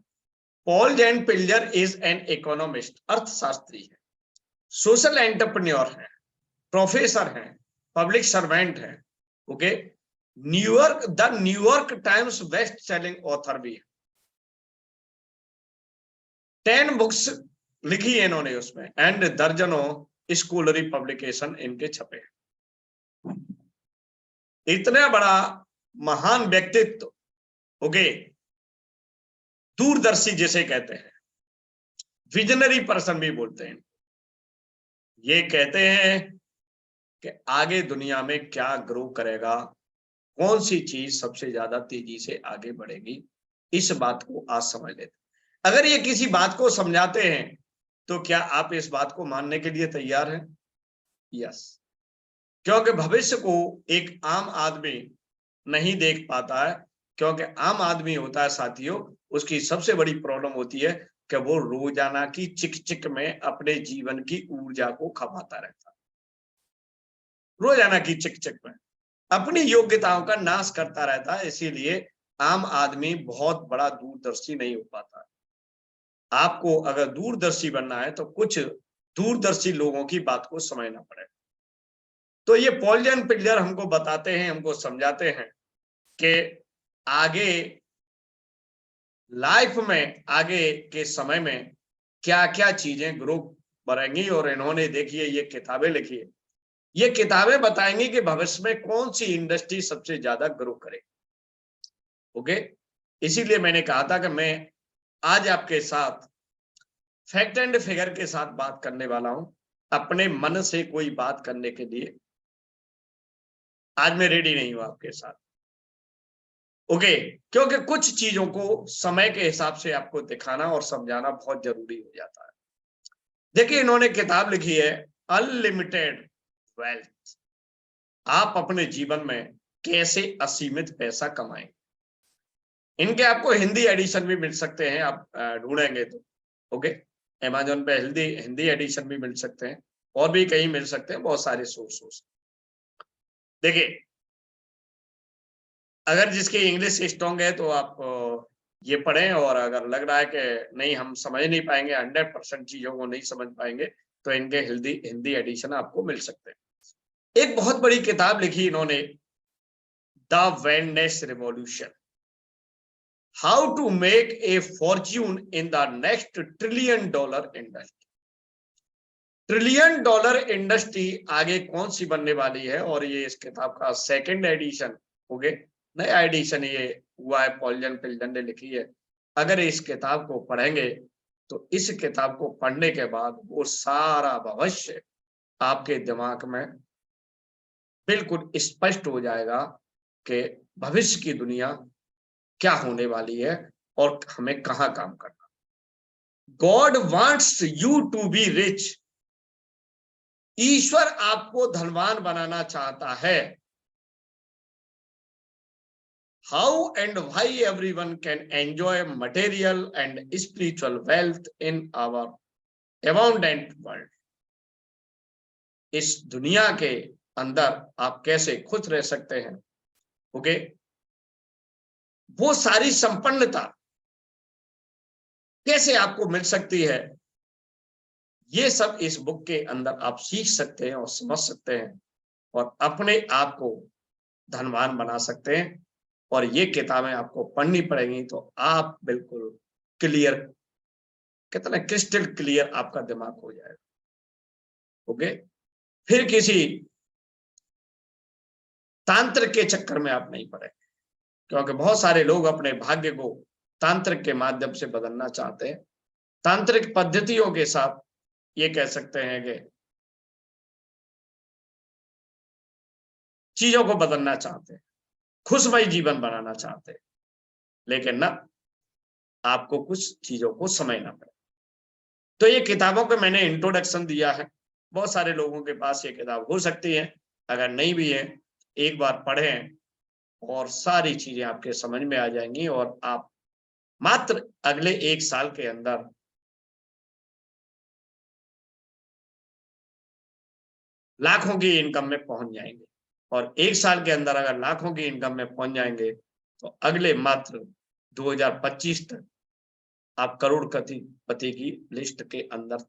Paul Zane Pilzer is an economist, अर्थशास्त्री है, सोशल एंटरप्रेन्योर है, प्रोफेसर है, पब्लिक सर्वेंट है। Okay, New York Times best selling author भी है। 10 बुक्स लिखी है इन्होंने उसमें, एंड दर्जनों स्कूलरी पब्लिकेशन इनके छपे हैं। इतना बड़ा महान व्यक्तित्व, ओके, दूरदर्शी जिसे कहते हैं, विजनरी पर्सन भी बोलते हैं। ये कहते हैं कि आगे दुनिया में क्या ग्रो करेगा, कौन सी चीज सबसे ज्यादा तेजी से आगे बढ़ेगी, इस बात को आज समझ लेते हैं। अगर ये किसी बात को समझाते हैं, तो क्या आप इस बात को मानने के लिए तैयार हैं? यस, क्योंकि भविष्य को एक आम आदमी नहीं देख पाता है। क्योंकि आम आदमी होता है साथियों, उसकी सबसे बड़ी प्रॉब्लम होती है कि वो रोजाना की चिक चिक में अपने जीवन की ऊर्जा को खपाता रहता है। रोजाना की चिक चिक में अपनी योग्यताओं का नाश करता रहता है। इसीलिए आम आदमी बहुत बड़ा दूरदर्शी नहीं हो पाता। आपको अगर दूरदर्शी बनना है, तो कुछ दूरदर्शी लोगों की बात को समझना पड़ेगा। तो ये पॉल जेन पिल्जर हमको बताते हैं, हमको समझाते हैं कि आगे लाइफ में, आगे के समय में क्या क्या चीजें ग्रो बढ़ेंगी। और इन्होंने देखिए ये किताबें लिखी है, ये किताबें बताएंगी कि भविष्य में कौन सी इंडस्ट्री सबसे ज्यादा ग्रो करेगी। ओके, इसीलिए मैंने कहा था कि मैं आज आपके साथ फैक्ट एंड फिगर के साथ बात करने वाला हूं। अपने मन से कोई बात करने के लिए आज मैं रेडी नहीं हूं आपके साथ। ओके, क्योंकि कुछ चीजों को समय के हिसाब से आपको दिखाना और समझाना बहुत जरूरी हो जाता है। देखिए, इन्होंने किताब लिखी है अनलिमिटेड वेल्थ, आप अपने जीवन में कैसे असीमित पैसा कमाएं। इनके आपको हिंदी एडिशन भी मिल सकते हैं, आप ढूंढेंगे तो। ओके, अमेजोन पे हिंदी एडिशन भी मिल सकते हैं, और भी कहीं मिल सकते हैं, बहुत सारे सोर्स। देखिए, अगर जिसकी इंग्लिश स्ट्रांग है तो आप ये पढ़ें, और अगर लग रहा है कि नहीं हम समझ नहीं पाएंगे, 100% चीजों को नहीं समझ पाएंगे, तो इनके हिंदी एडिशन आपको मिल सकते हैं। एक बहुत बड़ी किताब लिखी इन्होंने, the wellness revolution, how to make a fortune in the next $1 trillion industry. $1 trillion industry आगे कौन सी बनने वाली है, और ये इस किताब का 2nd एडिशन, ओके, नया एडिशन ये हुआ है, पॉल पिल्जन ने लिखी है। अगर इस किताब को पढ़ेंगे तो इस किताब को पढ़ने के बाद वो सारा भविष्य आपके दिमाग में बिल्कुल स्पष्ट हो जाएगा कि भविष्य की दुनिया क्या होने वाली है और हमें कहाँ काम करना। God wants you to be rich, ईश्वर आपको धनवान बनाना चाहता है। How and why everyone can enjoy material and spiritual wealth in our abundant world. इस दुनिया के अंदर आप कैसे खुश रह सकते हैं, ओके, वो सारी संपन्नता कैसे आपको मिल सकती है, ये सब इस बुक के अंदर आप सीख सकते हैं और समझ सकते हैं, और अपने आप को धनवान बना सकते हैं। और ये किताबें आपको पढ़नी पड़ेंगी तो आप बिल्कुल क्लियर, कितना क्रिस्टल क्लियर आपका दिमाग हो जाएगा। ओके, फिर किसी तांत्रिक के चक्कर में आप नहीं पड़ेंगे, क्योंकि बहुत सारे लोग अपने भाग्य को तांत्रिक के माध्यम से बदलना चाहते हैं। तांत्रिक पद्धतियों के साथ ये कह सकते हैं कि चीजों को बदलना चाहते हैं, खुशमय जीवन बनाना चाहते हैं, लेकिन ना, आपको कुछ चीजों को समझना पड़े। तो ये किताबों को मैंने इंट्रोडक्शन दिया है, बहुत सारे लोगों के पास ये किताब हो सकती है, अगर नहीं भी है एक बार पढ़ें और सारी चीजें आपके समझ में आ जाएंगी, और आप मात्र अगले 1 साल के अंदर लाखों की इनकम में पहुंच जाएंगे। और 1 साल के अंदर अगर लाखों की इनकम में पहुंच जाएंगे तो अगले मात्र 2025 तक आप करोड़पति की लिस्ट के अंदर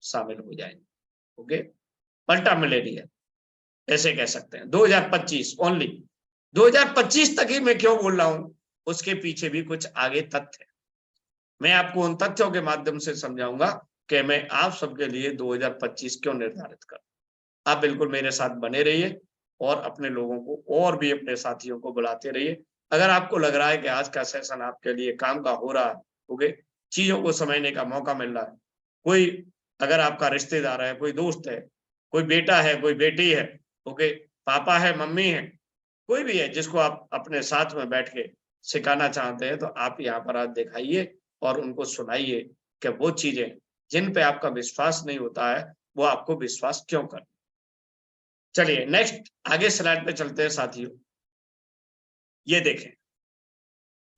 शामिल हो जाएंगे। ओके, मल्टा मिलेनियर ऐसे कह सकते हैं। 2025 ओनली, 2025 तक ही मैं क्यों बोल रहा हूं, उसके पीछे भी कुछ आगे तथ्य है। मैं आपको उन तथ्यों के माध्यम से समझाऊंगा कि मैं आप सबके लिए 2025 क्यों निर्धारित कर। आप बिल्कुल मेरे साथ बने रहिए और अपने लोगों को और भी अपने साथियों को बुलाते रहिए। अगर आपको लग रहा है कि आज का सेशन आपके लिए काम का हो रहा है, ओके, चीजों को समझने का मौका मिल रहा है, कोई अगर आपका रिश्तेदार है, कोई दोस्त है, कोई बेटा है, कोई बेटी है, ओके, पापा है, मम्मी है, कोई भी है जिसको आप अपने साथ में बैठ के सिखाना चाहते हैं, तो आप यहाँ पर आज दिखाइए और उनको सुनाइए कि वो चीजें जिन पे आपका विश्वास नहीं होता है वो आपको विश्वास क्यों कर। चलिए नेक्स्ट आगे स्लाइड पे चलते हैं साथियों। ये देखें,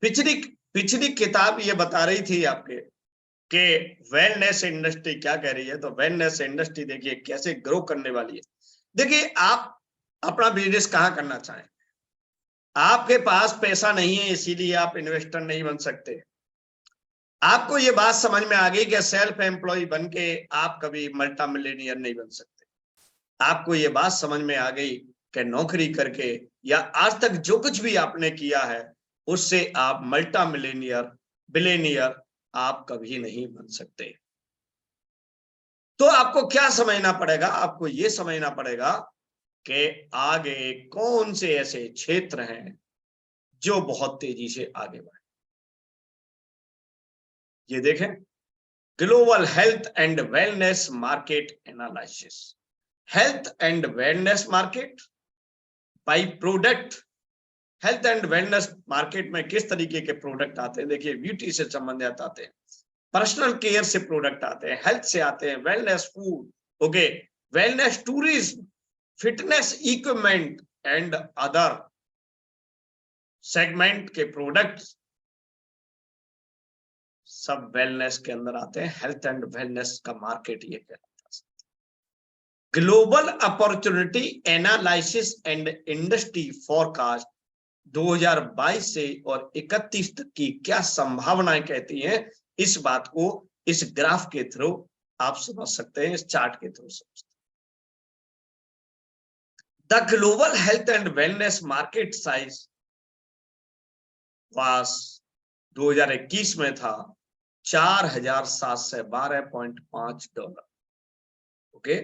पिछली किताब ये बता रही थी आपके कि वेलनेस इंडस्ट्री क्या कह रही है, तो वेलनेस इंडस्ट्री देखिए कैसे ग्रो करने वाली है। देखिए, आप अपना बिजनेस कहाँ करना चाहें, आपके पास पैसा नहीं है इसीलिए आप इन्वेस्टर नहीं बन सकते। आपको ये बात समझ में आ गई कि सेल्फ एम्प्लॉय बन के आप कभी मल्टा मिलियनियर नहीं बन सकते। आपको ये बात समझ में आ गई कि नौकरी करके या आज तक जो कुछ भी आपने किया है उससे आप मल्टा मिलियनियर बिलियनियर आप कभी नहीं बन सकते। तो आपको क्या समझना पड़ेगा, आपको ये समझना पड़ेगा कि आगे कौन से ऐसे क्षेत्र हैं जो बहुत तेजी से आगे बढ़े। ये देखें, global health and wellness market analysis, health and wellness market by product. Health and wellness market में किस तरीके के प्रोडक्ट आते हैं, देखिए ब्यूटी से संबंधित आते हैं, पर्सनल केयर से प्रोडक्ट आते हैं, हेल्थ से आते हैं, wellness food, okay, wellness tourism, fitness equipment and other segment के प्रोडक्ट्स सब वेलनेस के अंदर आते हैं। हेल्थ एंड वेलनेस का मार्केट ये कहलाता है। Global opportunity analysis and industry forecast 2022 से और 31 तक की क्या संभावनाएं कहती हैं, इस बात को इस ग्राफ के थ्रू आप समझ सकते हैं, इस चार्ट के थ्रू समझ सकते हैं। The global health and wellness market size was 2021 में था $4,712, ओके,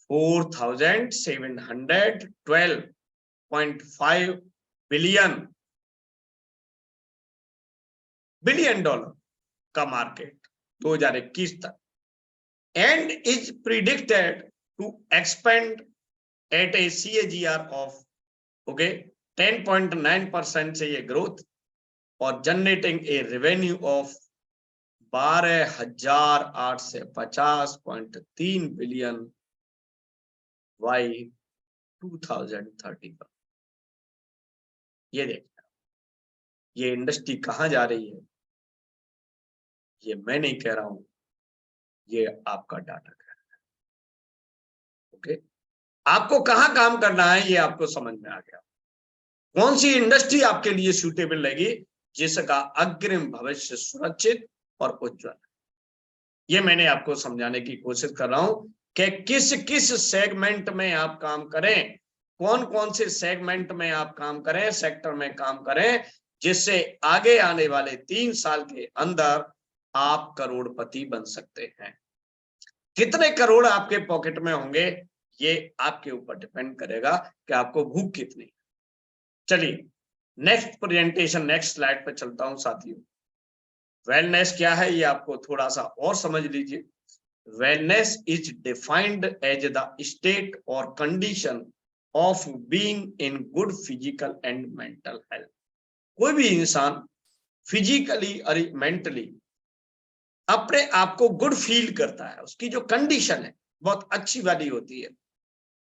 4,712.5 बिलियन डॉलर का मार्केट 2021 तक, and is predicted to expand at a CAGR of 10.9% से ये ग्रोथ, और generating a revenue of 12,850.3 billion by 2030। ये देखना, ये इंडस्ट्री कहां जा रही है, ये मैं नहीं कह रहा हूं, ये आपका डाटा कह रहा है। ओके, आपको कहां काम करना है ये आपको समझ में आ गया। कौन सी इंडस्ट्री आपके लिए सूटेबल रहेगी, जिसका अग्रिम भविष्य सुरक्षित और उज्जवल है। ये मैंने आपको समझाने की कोशिश कर रहा हूं कि किस किस सेगमेंट में आप काम करें, कौन कौन से सेगमेंट में आप काम करें, सेक्टर में काम करें, जिससे आगे आने वाले 3 साल के अंदर आप करोड़पति बन सकते हैं। कितने करोड़ आपके पॉकेट में होंगे ये आपके ऊपर डिपेंड करेगा कि आपको भूख कितनी। चलिए नेक्स्ट प्रेजेंटेशन, नेक्स्ट स्लाइड पर चलता हूं साथियों। वेलनेस क्या है ये आपको थोड़ा सा और समझ लीजिए। Wellness is defined as the state और condition of being in good physical and mental health. कोई भी इंसान फिजिकली और मेंटली अपने आप को गुड फील करता है, उसकी जो कंडीशन है बहुत अच्छी वाली होती है,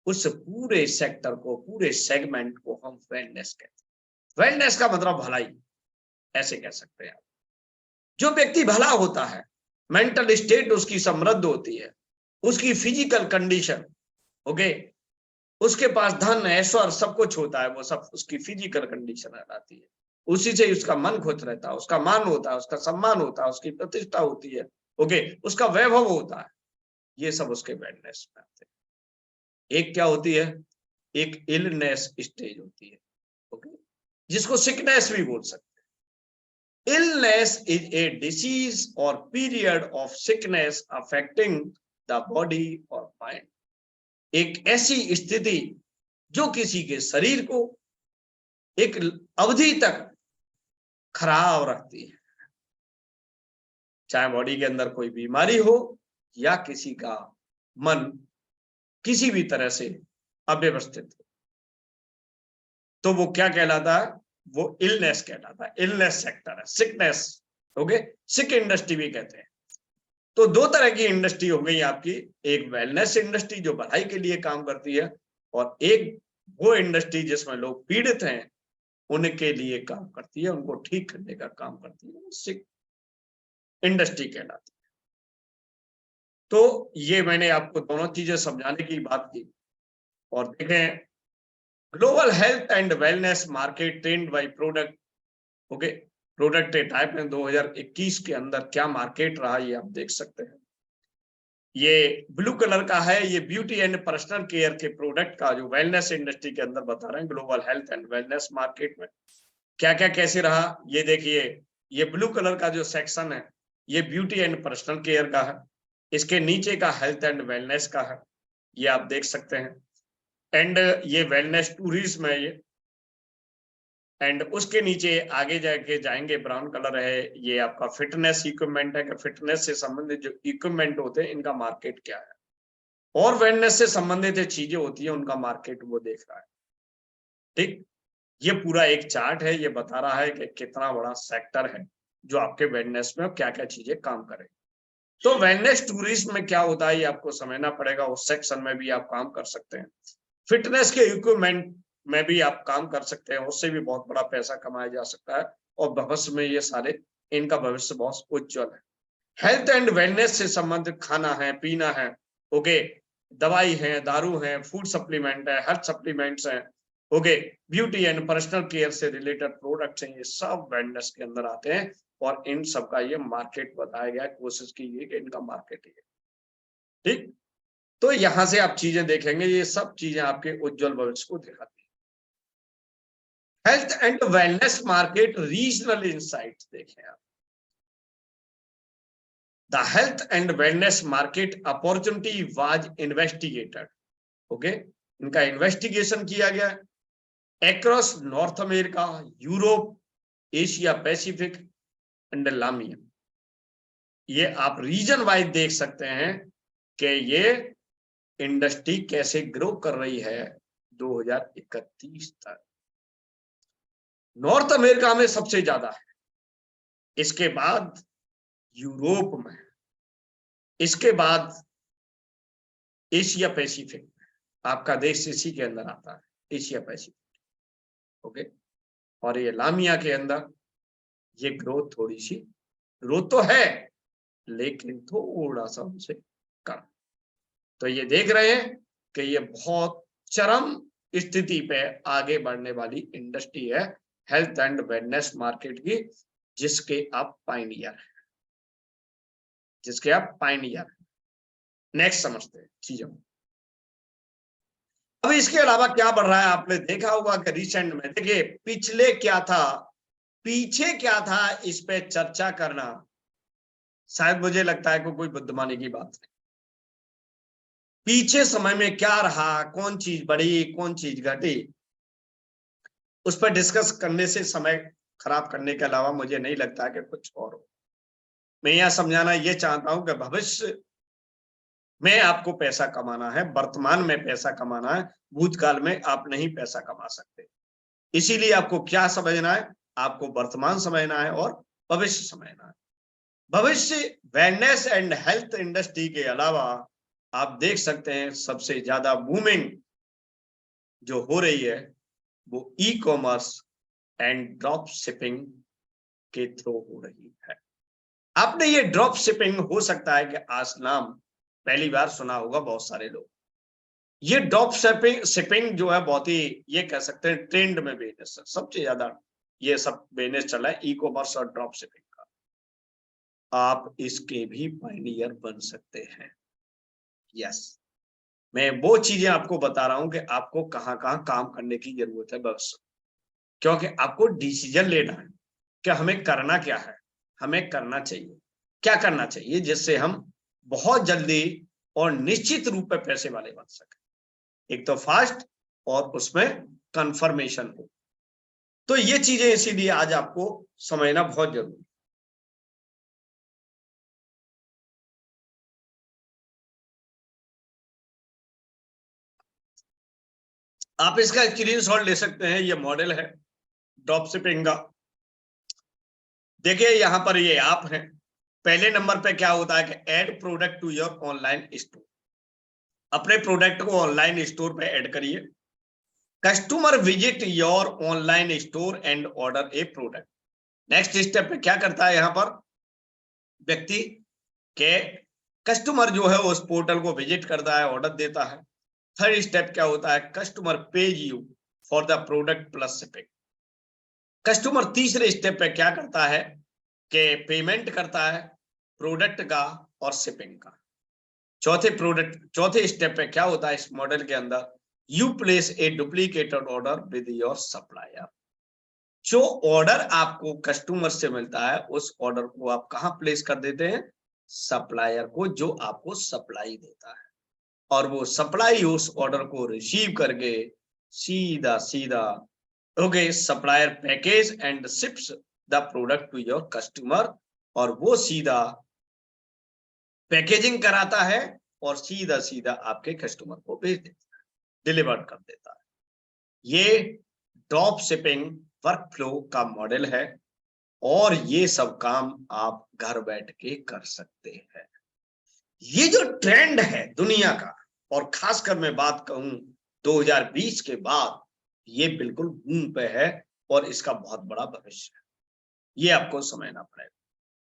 उस पूरे सेक्टर को, पूरे सेगमेंट को हम वेलनेस कहते हैं। वेलनेस का मतलब भलाई, ऐसे कह सकते हैं। जो व्यक्ति भला होता है, मेंटल स्टेट उसकी समृद्ध होती है, उसकी फिजिकल कंडीशन, ओके, उसके पास धन ऐश्वर्य सब कुछ होता है, वो सब उसकी फिजिकल कंडीशन रहती है, उसी से उसका मन खुश रहता है, उसका मान होता है, उसका सम्मान होता है, उसकी प्रतिष्ठा होती है, ओके, उसका वैभव होता है। ये सब उसके वेलनेस में आते हैं। एक क्या होती है, एक इलनेस स्टेज होती है, ओके, जिसको सिकनेस भी बोल सकते हैं। इलनेस इज ए डिसीज और period of sickness affecting the body और माइंड। एक ऐसी स्थिति जो किसी के शरीर को एक अवधि तक खराब रखती है, चाहे बॉडी के अंदर कोई बीमारी हो या किसी का मन किसी भी तरह से अव्यवस्थित हो, तो वो क्या कहलाता है, वो इलनेस कहलाता है। इलनेस सेक्टर है, सिकनेस, ओके, सिक इंडस्ट्री भी कहते हैं। तो दो तरह की इंडस्ट्री हो गई आपकी, एक वेलनेस इंडस्ट्री जो भलाई के लिए काम करती है, और एक वो इंडस्ट्री जिसमें लोग पीड़ित हैं उनके लिए काम करती है, उनको ठीक करने का काम करती है, सिक इंडस्ट्री कहलाती है। तो ये मैंने आपको दोनों चीजें समझाने की बात की। और देखें, global health and wellness market trend by product, okay, product type में 2021 के अंदर क्या मार्केट रहा ये आप देख सकते हैं। ये ब्लू कलर का है, ये ब्यूटी एंड पर्सनल केयर के प्रोडक्ट का जो वेलनेस इंडस्ट्री के अंदर बता रहे हैं, global health and wellness market में क्या क्या कैसे रहा। ये देखिए, ये ब्लू कलर का जो सेक्शन है ये ब्यूटी एंड पर्सनल केयर का है, इसके नीचे का हेल्थ एंड वेलनेस का है, ये आप देख सकते हैं। एंड ये वेलनेस टूरिज्म है ये, एंड उसके नीचे आगे जाके जाएंगे, ब्राउन कलर है, ये आपका फिटनेस इक्विपमेंट है कि फिटनेस से संबंधित जो इक्विपमेंट होते हैं इनका मार्केट क्या है, और वेलनेस से संबंधित चीजें होती है उनका मार्केट वो देख रहा है। ठीक, ये पूरा एक चार्ट है, ये बता रहा है कि कितना बड़ा सेक्टर है जो आपके वेलनेस में क्या क्या चीजें काम करें। तो वेलनेस टूरिज्म में क्या होता है ये आपको समझना पड़ेगा, उस सेक्शन में भी आप काम कर सकते हैं। फिटनेस के इक्विपमेंट में भी आप काम कर सकते हैं, उससे भी बहुत बड़ा पैसा कमाया जा सकता है, और भविष्य में ये सारे इनका भविष्य बहुत उज्जवल है। हेल्थ एंड वेलनेस से संबंधित खाना है, पीना है, ओके, दवाई है, दारू है, फूड सप्लीमेंट है, हेल्थ सप्लीमेंट्स है, okay, beauty and personal care से रिलेटेड प्रोडक्ट्स हैं, ये सब वेलनेस के अंदर आते हैं और इन सब का ये मार्केट बताया गया, कोशिश की गई कि इनका मार्केट है। ठीक, तो यहां से आप चीजें देखेंगे, ये सब चीजें आपके उज्जवल भविष्य को दिखाती है। Health and wellness market regional insights देखें आप। The health and wellness market opportunity was investigated. Okay, इनका इन्वेस्टिगेशन किया गया across North America, Europe, Asia Pacific and लामिया। ये आप रीजन वाइज देख सकते हैं कि ये इंडस्ट्री कैसे ग्रो कर रही है 2031 तक। नॉर्थ अमेरिका में सबसे ज्यादा है, इसके बाद यूरोप में, इसके बाद एशिया पैसिफिक में, आपका देश इसी के अंदर आता है, एशिया पैसिफिक, ओके। और ये लामिया के अंदर ये ग्रोथ थोड़ी सी, ग्रोथ तो है लेकिन थोड़ा सा उनसे कम। तो ये देख रहे हैं कि ये बहुत चरम स्थिति पे आगे बढ़ने वाली इंडस्ट्री है हेल्थ एंड वेलनेस मार्केट की, जिसके आप पायनियर हैं, जिसके आप पायनियर हैं। नेक्स्ट समझते हैं चीजों। अब इसके अलावा क्या बढ़ रहा है, आपने देखा होगा कि रिसेंट में, देखिए पिछले क्या था, पीछे क्या था, इस पे चर्चा करना शायद मुझे लगता है कोई बुद्धिमानी की बात नहीं। पीछे समय में क्या रहा, कौन चीज बढ़ी, कौन चीज घटी, उस पर डिस्कस करने से समय खराब करने के अलावा मुझे नहीं लगता कि कुछ और हो। मैं यह समझाना ये चाहता हूं कि भविष्य में आपको पैसा कमाना है, वर्तमान में पैसा कमाना है, भूतकाल में आप नहीं पैसा कमा सकते। इसीलिए आपको क्या समझना है, आपको वर्तमान समझना है और भविष्य समझना है। भविष्य वेलनेस एंड हेल्थ इंडस्ट्री के अलावा आप देख सकते हैं सबसे ज्यादा बूमिंग जो हो रही है वो e commerce and drop shipping के थ्रू हो रही है। आपने ये ड्रॉप शिपिंग हो सकता है कि आज नाम पहली बार सुना होगा बहुत सारे लोग। ये ड्रॉप शिपिंग जो है बहुत ही, ये कह सकते हैं ट्रेंड में बिजनेस है, सबसे ज्यादा ये सब बिजनेस चला है ई कॉमर्स और ड्रॉप शिपिंग का। आप इसके भी पायनियर बन सकते हैं। यस, मैं वो चीजें आपको बता रहा हूं कि आपको कहां कहां काम करने की जरूरत है भविष्य, क्योंकि आपको डिसीजन लेना है कि हमें करना क्या है, हमें करना चाहिए, क्या करना चाहिए जिससे हम बहुत जल्दी और निश्चित रूप में पैसे वाले बन सके। एक तो फास्ट और उसमें कंफर्मेशन हो। तो ये चीजें इसीलिए आज आपको समझना बहुत जरूरी है। आप इसका स्क्रीनशॉट ले सकते हैं, ये मॉडल है ड्रॉप शिपिंग का। देखिए यहां पर ये आप हैं, पहले नंबर पे क्या होता है कि add product to your online store. अपने प्रोडक्ट को ऑनलाइन स्टोर पे ऐड करिए। Customer visit your online store and order a product. Next step पे क्या करता है, यहां पर व्यक्ति के कस्टमर जो है उस पोर्टल को विजिट करता है, ऑर्डर देता है। थर्ड स्टेप क्या होता है, customer page you for the product plus shipping. Customer तीसरे स्टेप पे क्या करता है कि पेमेंट करता है प्रोडक्ट का और शिपिंग का। चौथे स्टेप पे क्या होता है इस मॉडल के अंदर, you place a duplicated order with your supplier. जो ऑर्डर आपको कस्टमर से मिलता है उस ऑर्डर को आप कहां प्लेस कर देते हैं, सप्लायर को, जो आपको सप्लाई देता है। और वो सप्लाई उस ऑर्डर को रिसीव करके सीधा okay supplier package and ships the product to your customer. और वो सीधा पैकेजिंग कराता है और सीधा आपके कस्टमर को भेज देता है, डिलीवर कर देता है। ये ड्रॉप शिपिंग वर्कफ्लो का मॉडल है और ये सब काम आप घर बैठ के कर सकते हैं। ये जो ट्रेंड है दुनिया का, और खासकर मैं बात कहूं 2020 के बाद, ये बिल्कुल बूम पे है और इसका बहुत बड़ा भविष्य है। ये आपको समझना पड़ेगा।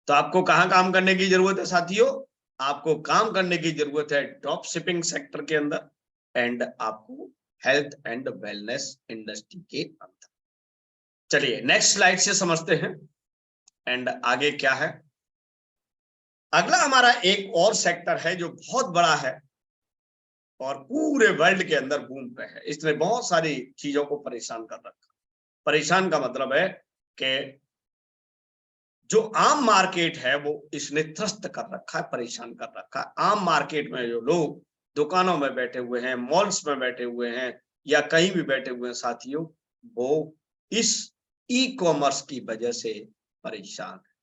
तो आपको कहाँ काम करने की जरूरत है साथियों? आपको काम करने की जरूरत है ड्रॉप शिपिंग सेक्टर के अंदर एंड आपको हेल्थ एंड वेलनेस इंडस्ट्री के अंदर। चलिए नेक्स्ट स्लाइड से समझते हैं एंड आगे क्या है। अगला हमारा एक और सेक्टर है जो बहुत बड़ा है और पूरे वर्ल्ड के अंदर बूम पे है। इसने बहुत सारी चीजों को परेशान कर रखा। परेशान का मतलब है कि जो आम मार्केट है वो इसने त्रस्त कर रखा है, परेशान कर रखा है। आम मार्केट में जो लोग दुकानों में बैठे हुए हैं, मॉल्स में बैठे हुए हैं या कहीं भी बैठे हुए हैं साथियों, वो इस ई कॉमर्स की वजह से परेशान है।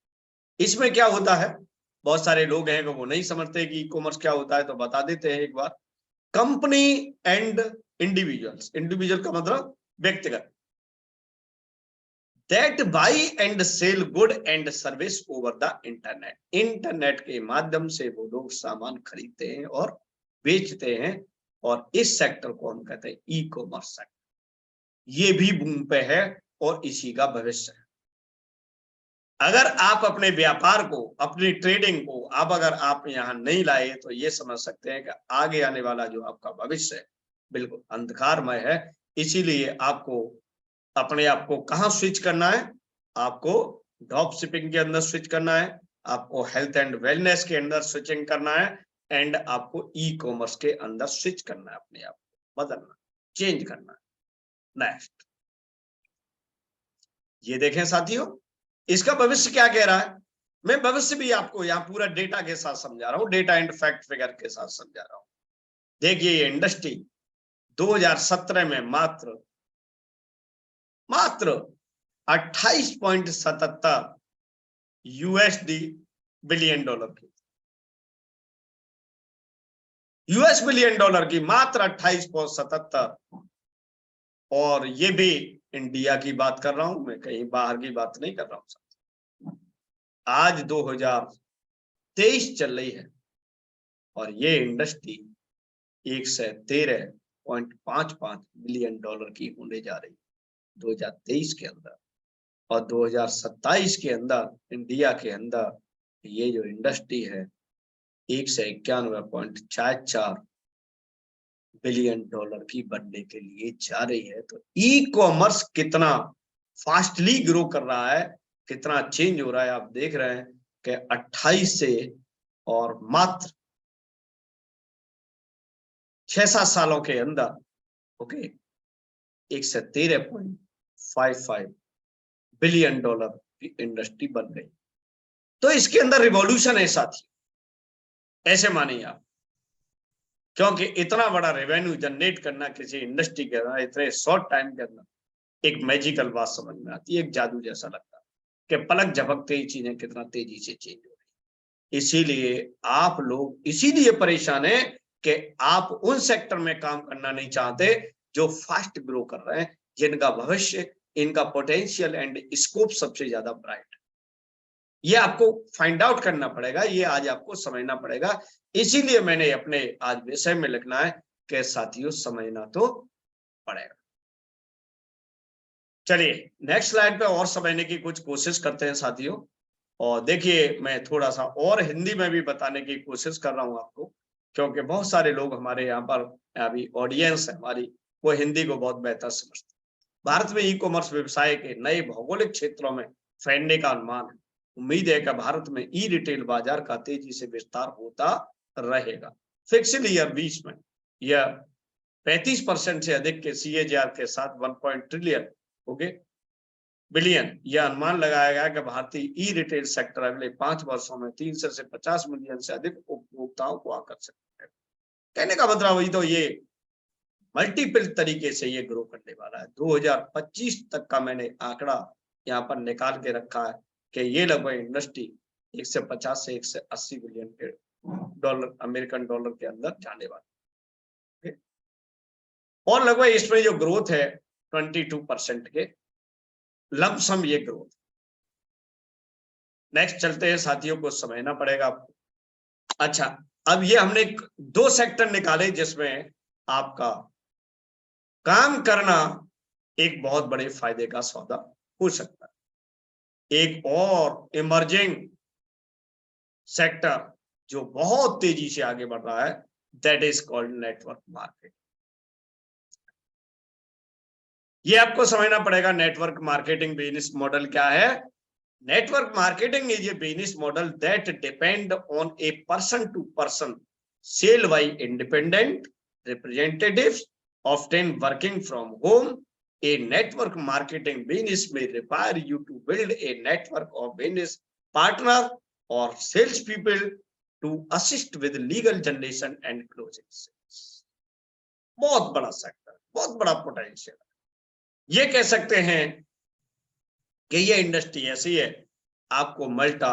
इसमें क्या होता है, बहुत सारे लोग हैं कि वो नहीं समझते कि ई कॉमर्स क्या होता है, तो बता देते हैं एक बार। कंपनी एंड इंडिविजुअल्स, इंडिविजुअल का मतलब व्यक्तिगत, that buy and sell good and service over the internet, internet के माध्यम से वो लोग सामान खरीदते हैं और बेचते हैं, और इस सेक्टर को हम कहते हैं ई कॉमर्स सेक्टर। ये भी बूम पे है और इसी का भविष्य है। अगर आप अपने व्यापार को, अपनी ट्रेडिंग को अगर आप यहाँ नहीं लाए तो ये समझ सकते हैं कि आगे आने वाला जो आपका भविष्य है बिल्कुल अंधकारमय है। इसीलिए आपको अपने आप को कहाँ स्विच करना है? आपको ड्रॉप शिपिंग के अंदर स्विच करना है, आपको हेल्थ एंड वेलनेस के अंदर स्विचिंग करना है एंड आपको ई कॉमर्स के अंदर स्विच करना है, अपने आप को बदलना, चेंज करना है। नेक्स्ट ये देखें साथियों, इसका भविष्य क्या कह रहा है। मैं भविष्य भी आपको यहाँ पूरा डेटा के साथ समझा रहा हूँ, डेटा एंड फैक्ट फिगर के साथ समझा रहा हूँ। देखिए ये इंडस्ट्री 2017 में मात्र 28.77 यूएसडी बिलियन डॉलर की, यूएस बिलियन डॉलर की मात्र 28.77, और ये भी इंडिया की बात कर रहा हूं मैं, कहीं बाहर की बात नहीं कर रहा हूं। आज 2023 चल रही है और ये इंडस्ट्री 113.55 बिलियन डॉलर की होने जा रही है 2023 के अंदर, और 2027 के अंदर इंडिया के अंदर ये जो इंडस्ट्री है 191.44 बिलियन डॉलर की बनने के लिए जा रही है। तो ई कॉमर्स कितना फास्टली ग्रो कर रहा है, कितना चेंज हो रहा है, आप देख रहे हैं कि 28 से और मात्र 6-7 सालों के अंदर ओके 113.55 बिलियन डॉलर की इंडस्ट्री बन गई। तो इसके अंदर रिवॉल्यूशन है साथी, ऐसे मानिए आप, क्योंकि इतना बड़ा रेवेन्यू जनरेट करना किसी इंडस्ट्री के अंदर इतने शॉर्ट टाइम के अंदर एक मैजिकल बात समझ में आती है, एक जादू जैसा लगता है कि पलक झपकते ही चीजें कितना तेजी से चेंज हो रही। इसीलिए आप लोग इसीलिए परेशान है कि आप उन सेक्टर में काम करना नहीं चाहते जो फास्ट ग्रो कर रहे हैं, जिनका भविष्य, इनका पोटेंशियल एंड स्कोप सबसे ज्यादा ब्राइट है। ये आपको फाइंड आउट करना पड़ेगा, ये आज आपको समझना पड़ेगा। इसीलिए मैंने अपने आज विषय में लिखना है कि साथियों समझना तो पड़ेगा। चलिए नेक्स्ट स्लाइड पे और समझने की कुछ कोशिश करते हैं साथियों। और देखिए मैं थोड़ा सा और हिंदी में भी बताने की कोशिश कर रहा हूं आपको, क्योंकि बहुत सारे लोग हमारे यहाँ पर अभी ऑडियंस है हमारी, वो हिंदी को बहुत बेहतर समझते हैं। भारत में ई कॉमर्स व्यवसाय के नए भौगोलिक क्षेत्रों में फैलने का अनुमान है। उम्मीद है कि भारत में ई रिटेल बाजार का तेजी से विस्तार होता रहेगा। फिक्स्ड ईयर 20 में यह 35% से अधिक के CAGR के साथ 1 ट्रिलियन बिलियन यह अनुमान लगाया गया कि भारतीय ई रिटेल सेक्टर अगले 5 वर्षों में 300 से 50 मिलियन से अधिक उपभोक्ताओं को आकर्षित करेगा। कहने का मतलब वही तो, ये मल्टीपल तरीके से ये ग्रो करने वाला है। 2025 तक का मैंने आंकड़ा यहाँ पर निकाल के रखा है कि ये लगभग इंडस्ट्री 150 से 180 बिलियन के डॉलर, अमेरिकन डॉलर के अंदर जाने वाला, और लगभग इसमें जो ग्रोथ है 22% के लमसम ये ग्रोथ। नेक्स्ट चलते हैं साथियों, को समझना पड़ेगा आपको। अच्छा, अब ये हमने 2 सेक्टर निकाले जिसमें आपका काम करना एक बहुत बड़े फायदे का सौदा हो सकता है। एक और इमर्जिंग सेक्टर जो बहुत तेजी से आगे बढ़ रहा है, that is called network marketing. ये आपको समझना पड़ेगा नेटवर्क मार्केटिंग बिजनेस मॉडल क्या है। Network marketing is a business model that depend on a person to person sell by independent representatives often working from home. A network marketing business may require you to build a network of business partner or salespeople to assist with legal generation and closing sales। बहुत बड़ा sector, बहुत बड़ा potential. ये कह सकते हैं कि ये इंडस्ट्री ऐसी है, आपको मल्टा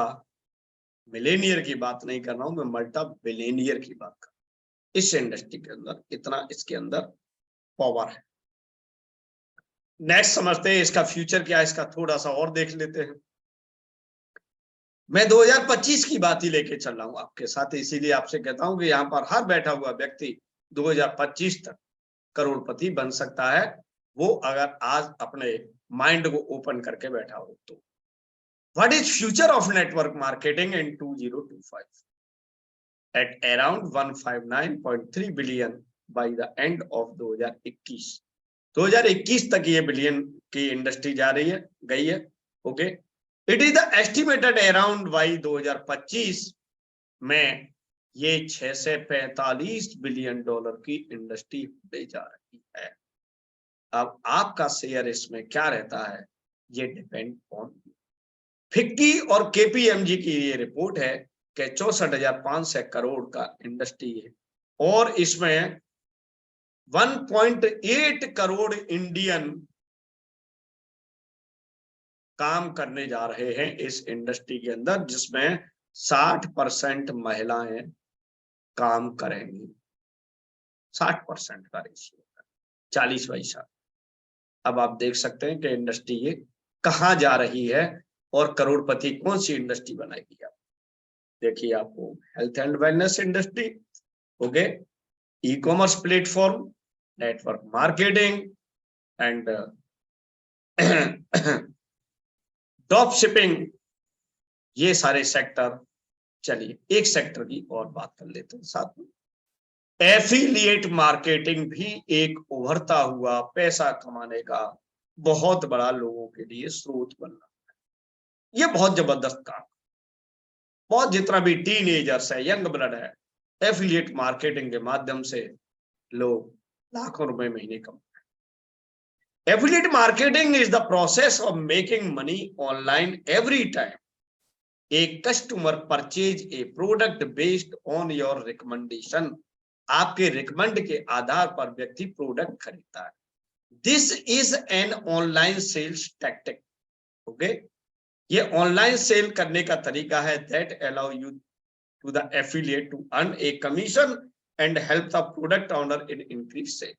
मिलेनियर की बात नहीं कर रहा हूं मैं, मल्टा बिलियनियर की बात कर रहा हूं। इस इंडस्ट्री के अंदर इतना इसके अंदर पावर है। नेक्स्ट समझते हैं इसका फ्यूचर क्या है, इसका थोड़ा सा और देख लेते हैं। मैं 2025 की बात ही लेके चल रहा हूं आपके साथ, इसीलिए आपसे कहता हूं कि यहाँ पर हर बैठा हुआ व्यक्ति 2025 तक करोड़पति बन सकता है, वो अगर आज अपने माइंड को ओपन करके बैठा हो तो। What is future of network marketing in 2025 at around 159.3 billion by the end of 2021। 2021 तक ये बिलियन की इंडस्ट्री जा रही है, गई है। Okay, it is the estimated around by 2025 में ये 6 से 45 बिलियन डॉलर की इंडस्ट्री होने जा रही है। अब आपका शेयर इसमें क्या रहता है, ये डिपेंड ऑन फिक्की और केपीएमजी की ये रिपोर्ट है कि 64,500 करोड़ का इंडस्ट्री है और इसमें 1.8 करोड़ इंडियन काम करने जा रहे हैं इस इंडस्ट्री के अंदर, जिसमें 60% महिलाएं काम करेंगी। 60% का रेशियो, 40/60। अब आप देख सकते हैं कि इंडस्ट्री ये कहां जा रही है और करोड़पति कौन सी इंडस्ट्री बनाएगी। आप देखिए, आपको health and wellness industry, okay, e commerce platform, network marketing and drop shipping, ये सारे सेक्टर। चलिए एक सेक्टर की और बात कर लेते हैं साथ में। एफिलिएट मार्केटिंग भी एक उभरता हुआ पैसा कमाने का बहुत बड़ा लोगों के लिए स्रोत बन रहा है। ये बहुत जबरदस्त काम, बहुत जितना भी टीनेजर्स है, यंग ब्लड है, एफिलिएट मार्केटिंग के माध्यम से लोग लाखों रुपए महीने कमाते हैं। Affiliate marketing is the process of making money online every time a customer purchase a product based on your recommendation. आपके रिकमेंड के आधार पर व्यक्ति प्रोडक्ट खरीदता है। This is an online sales tactic. Okay, ये ऑनलाइन सेल करने का तरीका है that allow you to the affiliate to earn a commission and help the product owner in increase sale.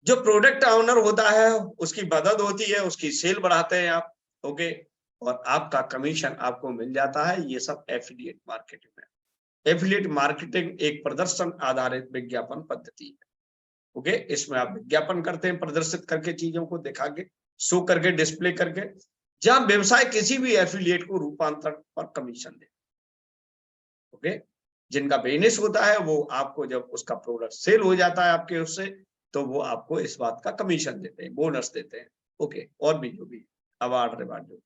जो प्रोडक्ट ओनर होता है उसकी मदद होती है, उसकी सेल बढ़ाते हैं आप, ओके, और आपका कमीशन आपको मिल जाता है। ये सब एफिलिएट मार्केटिंग है। एफिलिएट मार्केटिंग एक प्रदर्शन आधारित विज्ञापन पद्धति है। ओके, इसमें आप विज्ञापन करते हैं, प्रदर्शित करके, चीजों को दिखा के, शो करके, डिस्प्ले करके, जहां व्यवसाय किसी भी एफिलिएट को रूपांतरण पर कमीशन दे। ओके, जिनका बिजनेस होता है वो आपको जब उसका प्रोडक्ट सेल हो जाता है आपके उससे, तो वो आपको इस बात का कमीशन देते हैं, बोनस देते हैं। ओके, और भी जो भी अवार्ड रिवार्ड जो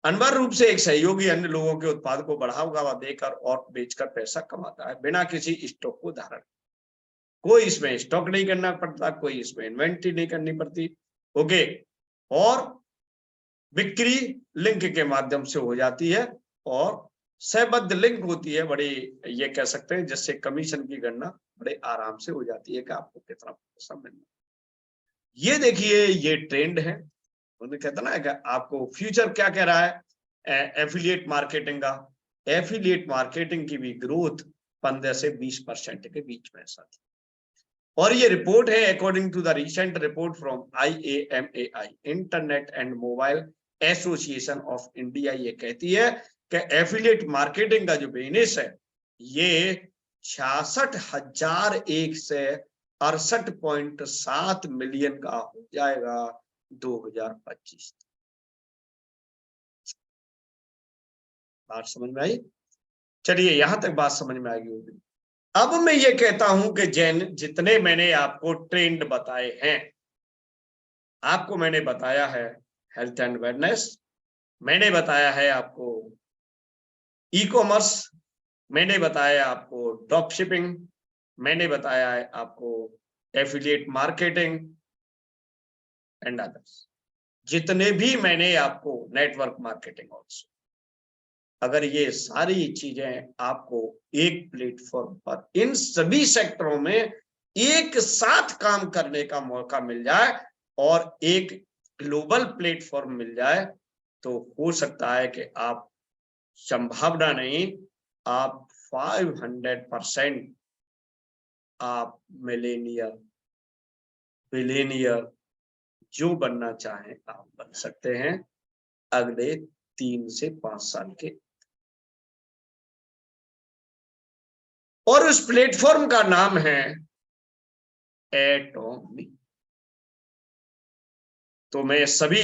अनिवार्य रूप से एक सहयोगी अन्य लोगों के उत्पाद को बढ़ावा देकर और बेचकर पैसा कमाता है बिना किसी स्टॉक को धारण। कोई इसमें स्टॉक नहीं करना पड़ता, कोई इसमें इन्वेंट्री नहीं करनी पड़ती। ओके, और बिक्री लिंक के माध्यम से हो जाती है और सहबद्ध लिंक होती है, बड़ी ये कह सकते हैं, जिससे कमीशन की गणना बड़े आराम से हो जाती है कि आपको कितना पैसा मिलना। ये देखिए, ये ट्रेंड है। उन्होंने कहता ना कि आपको फ्यूचर क्या कह रहा है एफिलिएट मार्केटिंग का। एफिलिएट मार्केटिंग की भी ग्रोथ 15 से 20% के बीच में ऐसा थी। और ये रिपोर्ट है according to the recent report from IAMAI, internet and mobile association of India. ये कहती है कि एफिलिएट मार्केटिंग का जो बिजनेस है ये 66,001 से 68.7 मिलियन का हो जाएगा 2025। बात समझ में आई? चलिए यहां तक बात समझ में आ गई होगी। अब मैं ये कहता हूं कि जितने मैंने आपको ट्रेंड बताए हैं, आपको मैंने बताया है हेल्थ एंड वेलनेस, मैंने बताया है आपको ई कॉमर्स, मैंने बताया आपको ड्रॉप शिपिंग, मैंने बताया है आपको एफिलिएट मार्केटिंग एंड अदर्स, जितने भी मैंने आपको नेटवर्क मार्केटिंग ऑल्सो, अगर ये सारी चीजें आपको एक प्लेटफॉर्म पर इन सभी सेक्टरों में एक साथ काम करने का मौका मिल जाए और एक ग्लोबल प्लेटफॉर्म मिल जाए, तो हो सकता है कि आप, संभावना नहीं, आप 500% आप मिलेनियर, बिलियनियर जो बनना चाहें आप बन सकते हैं अगले 3 से 5 साल के। और उस प्लेटफॉर्म का नाम है एटॉमी। तो मैं सभी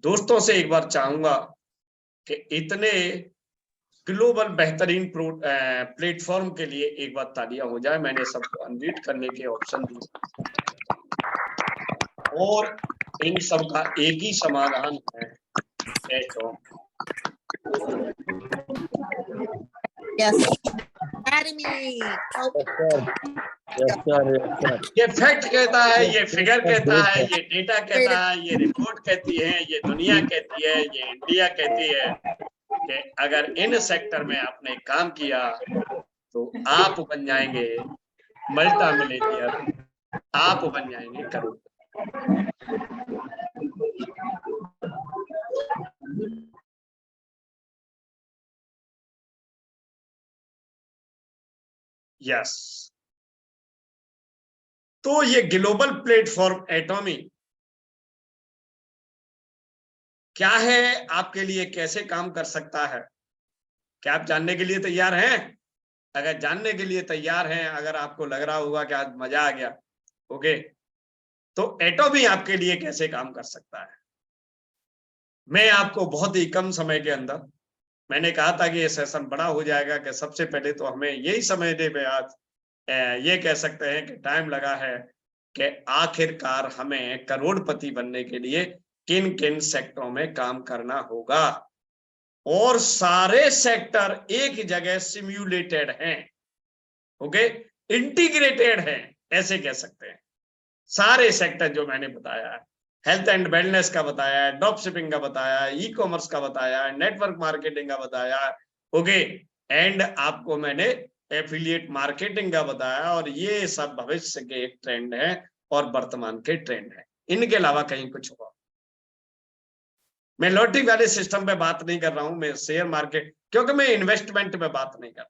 दोस्तों से एक बार चाहूंगा कि इतने ग्लोबल बेहतरीन प्लेटफॉर्म के लिए एक बार तालियां हो जाए। मैंने सबको अनम्यूट करने के ऑप्शन दिए और इन सब का एक ही समाधान है एटॉमी। Yes. ये फैक्ट कहता है, ये फिगर कहता है, ये डेटा कहता है, ये रिपोर्ट कहती है, ये दुनिया कहती है, ये इंडिया कहती है कि अगर इन सेक्टर में आपने काम किया तो आप बन जाएंगे मल्टा मिलियनियर, आप बन जाएंगे करोड़पति। यस, तो ये ग्लोबल प्लेटफॉर्म एटॉमी क्या है, आपके लिए कैसे काम कर सकता है, क्या आप जानने के लिए तैयार हैं? अगर जानने के लिए तैयार हैं, अगर आपको लग रहा होगा कि आज मजा आ गया, ओके, तो एटॉमी आपके लिए कैसे काम कर सकता है, मैं आपको बहुत ही कम समय के अंदर, मैंने कहा था कि ये सेशन बड़ा हो जाएगा, कि सबसे पहले तो हमें यही समझने पे आज ये कह सकते हैं कि टाइम लगा है कि आखिरकार हमें करोड़पति बनने के लिए किन किन सेक्टरों में काम करना होगा, और सारे सेक्टर एक जगह सिम्युलेटेड हैं, ओके, इंटीग्रेटेड हैं, ऐसे कह सकते हैं। सारे सेक्टर जो मैंने बताया है, हेल्थ एंड वेलनेस का बताया है, ड्रॉप शिपिंग का बताया है, ई कॉमर्स का बताया है, नेटवर्क मार्केटिंग का बताया है, ओके, एंड आपको मैंने एफिलिएट मार्केटिंग का बताया, और ये सब भविष्य के एक ट्रेंड है और वर्तमान के ट्रेंड है, इनके अलावा कहीं कुछ होगा। मैं लॉटरी वाले सिस्टम पे बात नहीं कर रहा हूं, मैं शेयर मार्केट, क्योंकि मैं इन्वेस्टमेंट पे बात नहीं कर रहा,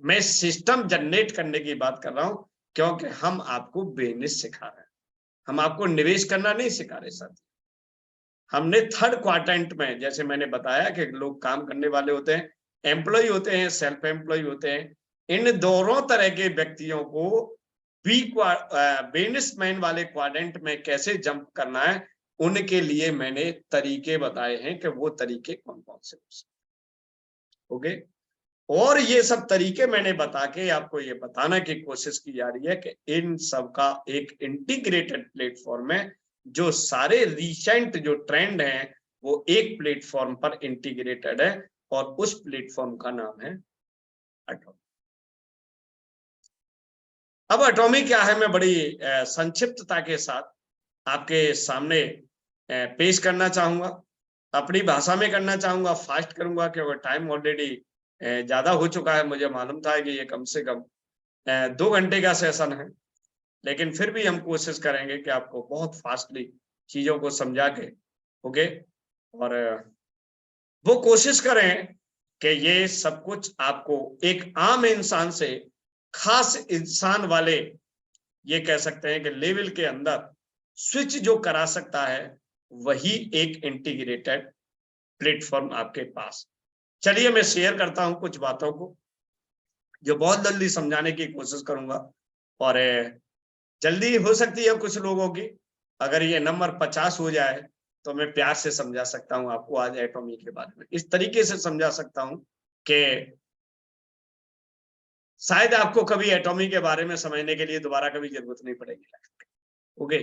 मैं सिस्टम जनरेट करने की बात कर रहा हूं, क्योंकि हम आपको बिजनेस सिखा रहे हैं, हम आपको निवेश करना नहीं सिखा रहे साथ। हमने थर्ड क्वाड्रेंट में, जैसे मैंने बताया कि लोग काम करने वाले होते हैं, एम्प्लॉय होते हैं, सेल्फ एम्प्लॉय होते हैं, इन दोनों तरह के व्यक्तियों को बिजनेसमैन वाले क्वाड्रेंट में कैसे जंप करना है, उनके लिए मैंने तरीके बताए हैं कि वो तरीके कौन कौन से हो सकते, ओके। और ये सब तरीके मैंने बता के आपको ये बताना की कोशिश की जा रही है कि इन सब का एक इंटीग्रेटेड प्लेटफॉर्म है, जो सारे रिसेंट जो ट्रेंड हैं वो एक प्लेटफॉर्म पर इंटीग्रेटेड है, और उस प्लेटफॉर्म का नाम है एटॉमी। अब एटॉमी क्या है, मैं बड़ी संक्षिप्तता के साथ आपके सामने पेश करना चाहूंगा, अपनी भाषा में करना चाहूंगा, फास्ट करूंगा क्योंकि टाइम ऑलरेडी ज्यादा हो चुका है। मुझे मालूम था कि ये कम से कम 2 घंटे का सेशन है, लेकिन फिर भी हम कोशिश करेंगे कि आपको बहुत फास्टली चीजों को समझा के, ओके, और वो कोशिश करें कि ये सब कुछ आपको एक आम इंसान से खास इंसान वाले, ये कह सकते हैं कि लेवल के अंदर स्विच जो करा सकता है, वही एक इंटीग्रेटेड प्लेटफॉर्म आपके पास। चलिए मैं शेयर करता हूं कुछ बातों को, जो बहुत जल्दी समझाने की कोशिश करूंगा, और जल्दी हो सकती है कुछ लोगों की, अगर ये नंबर 50 हो जाए तो मैं प्यार से समझा सकता हूं आपको आज एटॉमी के बारे में, इस तरीके से समझा सकता हूं कि शायद आपको कभी एटॉमी के बारे में समझने के लिए दोबारा कभी जरूरत नहीं पड़ेगी। ओके,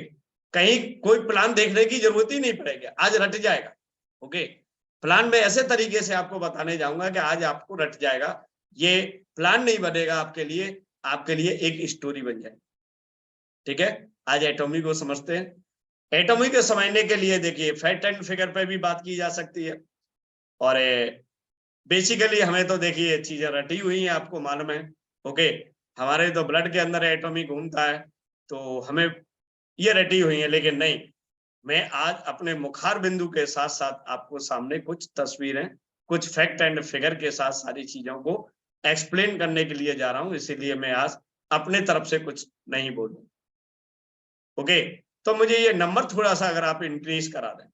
कहीं कोई प्लान देखने की जरूरत ही नहीं पड़ेगी, आज रट जाएगा। ओके, प्लान में ऐसे तरीके से आपको बताने जाऊंगा कि आज आपको रट जाएगा। ये प्लान नहीं बनेगा आपके लिए एक स्टोरी बन जाएगी। ठीक है, आज एटॉमी को समझते हैं। एटॉमी को समझने के लिए देखिए फैक्ट एंड फिगर पे भी बात की जा सकती है, और बेसिकली हमें तो देखिए चीजें रटी हुई हैं, आपको मालूम है। ओके, हमारे तो ब्लड के अंदर एटॉमी घूमता है, तो हमें ये रटी हुई है। लेकिन नहीं, मैं आज अपने मुखार बिंदु के साथ साथ आपको सामने कुछ तस्वीरें, कुछ फैक्ट एंड फिगर के साथ सारी चीजों को एक्सप्लेन करने के लिए जा रहा हूं, इसीलिए मैं आज अपने तरफ से कुछ नहीं बोलूं। ओके, तो मुझे ये नंबर थोड़ा सा अगर आप इंक्रीज करा दें,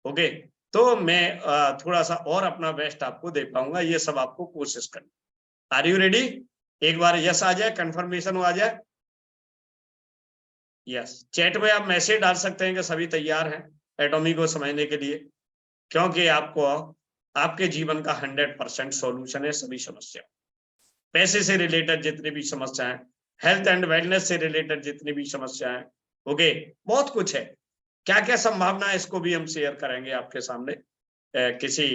ओके, तो मैं थोड़ा सा और अपना बेस्ट आपको दे पाऊंगा। ये सब आपको कोशिश करनी। Are you ready? एक बार यस आ जाए, कंफर्मेशन आ जाए। यस, चैट में आप मैसेज डाल सकते हैं कि सभी तैयार हैं एटॉमी को समझने के लिए, क्योंकि आपको आपके जीवन का 100% सॉल्यूशन है सभी समस्या, पैसे से रिलेटेड जितनी भी समस्याएं, हेल्थ एंड वेलनेस से रिलेटेड जितनी भी समस्याएं, ओके, बहुत कुछ है। क्या क्या संभावना है इसको भी हम शेयर करेंगे आपके सामने किसी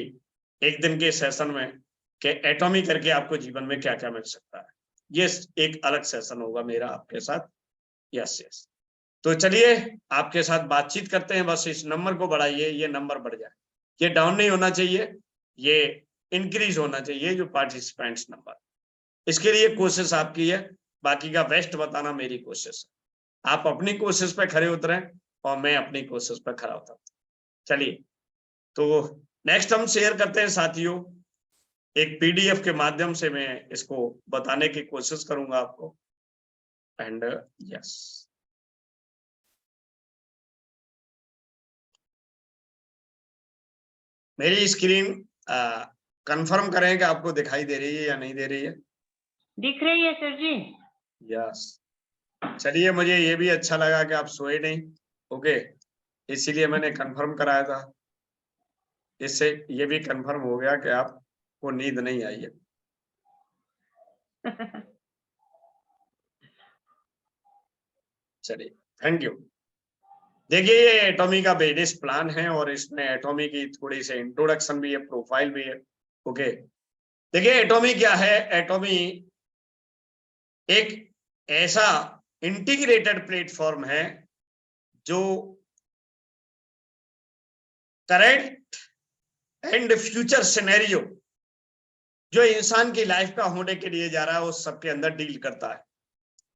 एक दिन के सेशन में, कि एटॉमी करके आपको जीवन में क्या क्या मिल सकता है। ये एक अलग सेशन होगा मेरा आपके साथ। यस यस, तो चलिए आपके साथ बातचीत करते हैं। बस इस नंबर को बढ़ाइए, ये नंबर बढ़ जाए, ये डाउन नहीं होना चाहिए, ये इंक्रीज होना चाहिए जो पार्टिसिपेंट्स नंबर। इसके लिए कोशिश आपकी है, बाकी का बेस्ट बताना मेरी कोशिश है। आप अपनी कोशिश पे खरे उतरें और मैं अपनी कोशिश पे खरा उतरता हूं। चलिए, तो नेक्स्ट हम शेयर करते हैं साथियों, एक पीडीएफ के माध्यम से मैं इसको बताने की कोशिश करूंगा आपको। एंड यस, मेरी स्क्रीन कंफर्म करें कि आपको दिखाई दे रही है या नहीं दे रही है? दिख रही है सर जी। यस, चलिए, मुझे ये भी अच्छा लगा कि आप सोए नहीं। ओके, इसीलिए मैंने कंफर्म कराया था। इससे ये भी कंफर्म हो गया कि आपको नींद नहीं आई है। चलिए, थैंक यू। देखिए, ये एटॉमी का बेसिस प्लान है और इसमें एटॉमी की थोड़ी सी इंट्रोडक्शन भी है, प्रोफाइल भी है। ओके, देखिए एटॉमी क्या है। एटॉमी एक ऐसा इंटीग्रेटेड प्लेटफॉर्म है जो करंट एंड फ्यूचर सिनेरियो जो इंसान की लाइफ का होने के लिए जा रहा है उस सबके अंदर डील करता है,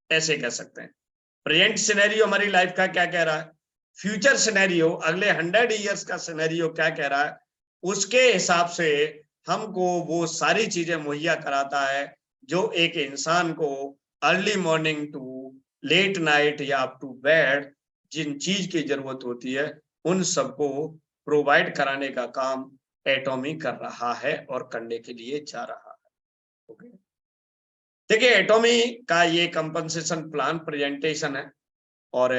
ऐसे कह सकते हैं। प्रेजेंट सिनेरियो हमारी लाइफ का क्या कह रहा है, फ्यूचर सिनेरियो अगले 100 ईयर्स का सिनेरियो क्या कह रहा है, उसके हिसाब से हमको वो सारी चीजें मुहैया कराता है जो एक इंसान को early morning to late night या अप टू बेड जिन चीज की जरूरत होती है उन सबको प्रोवाइड कराने का काम एटॉमी कर रहा है और करने के लिए जा रहा है। ओके, देखिए एटॉमी का ये कंपनसेशन प्लान प्रेजेंटेशन है और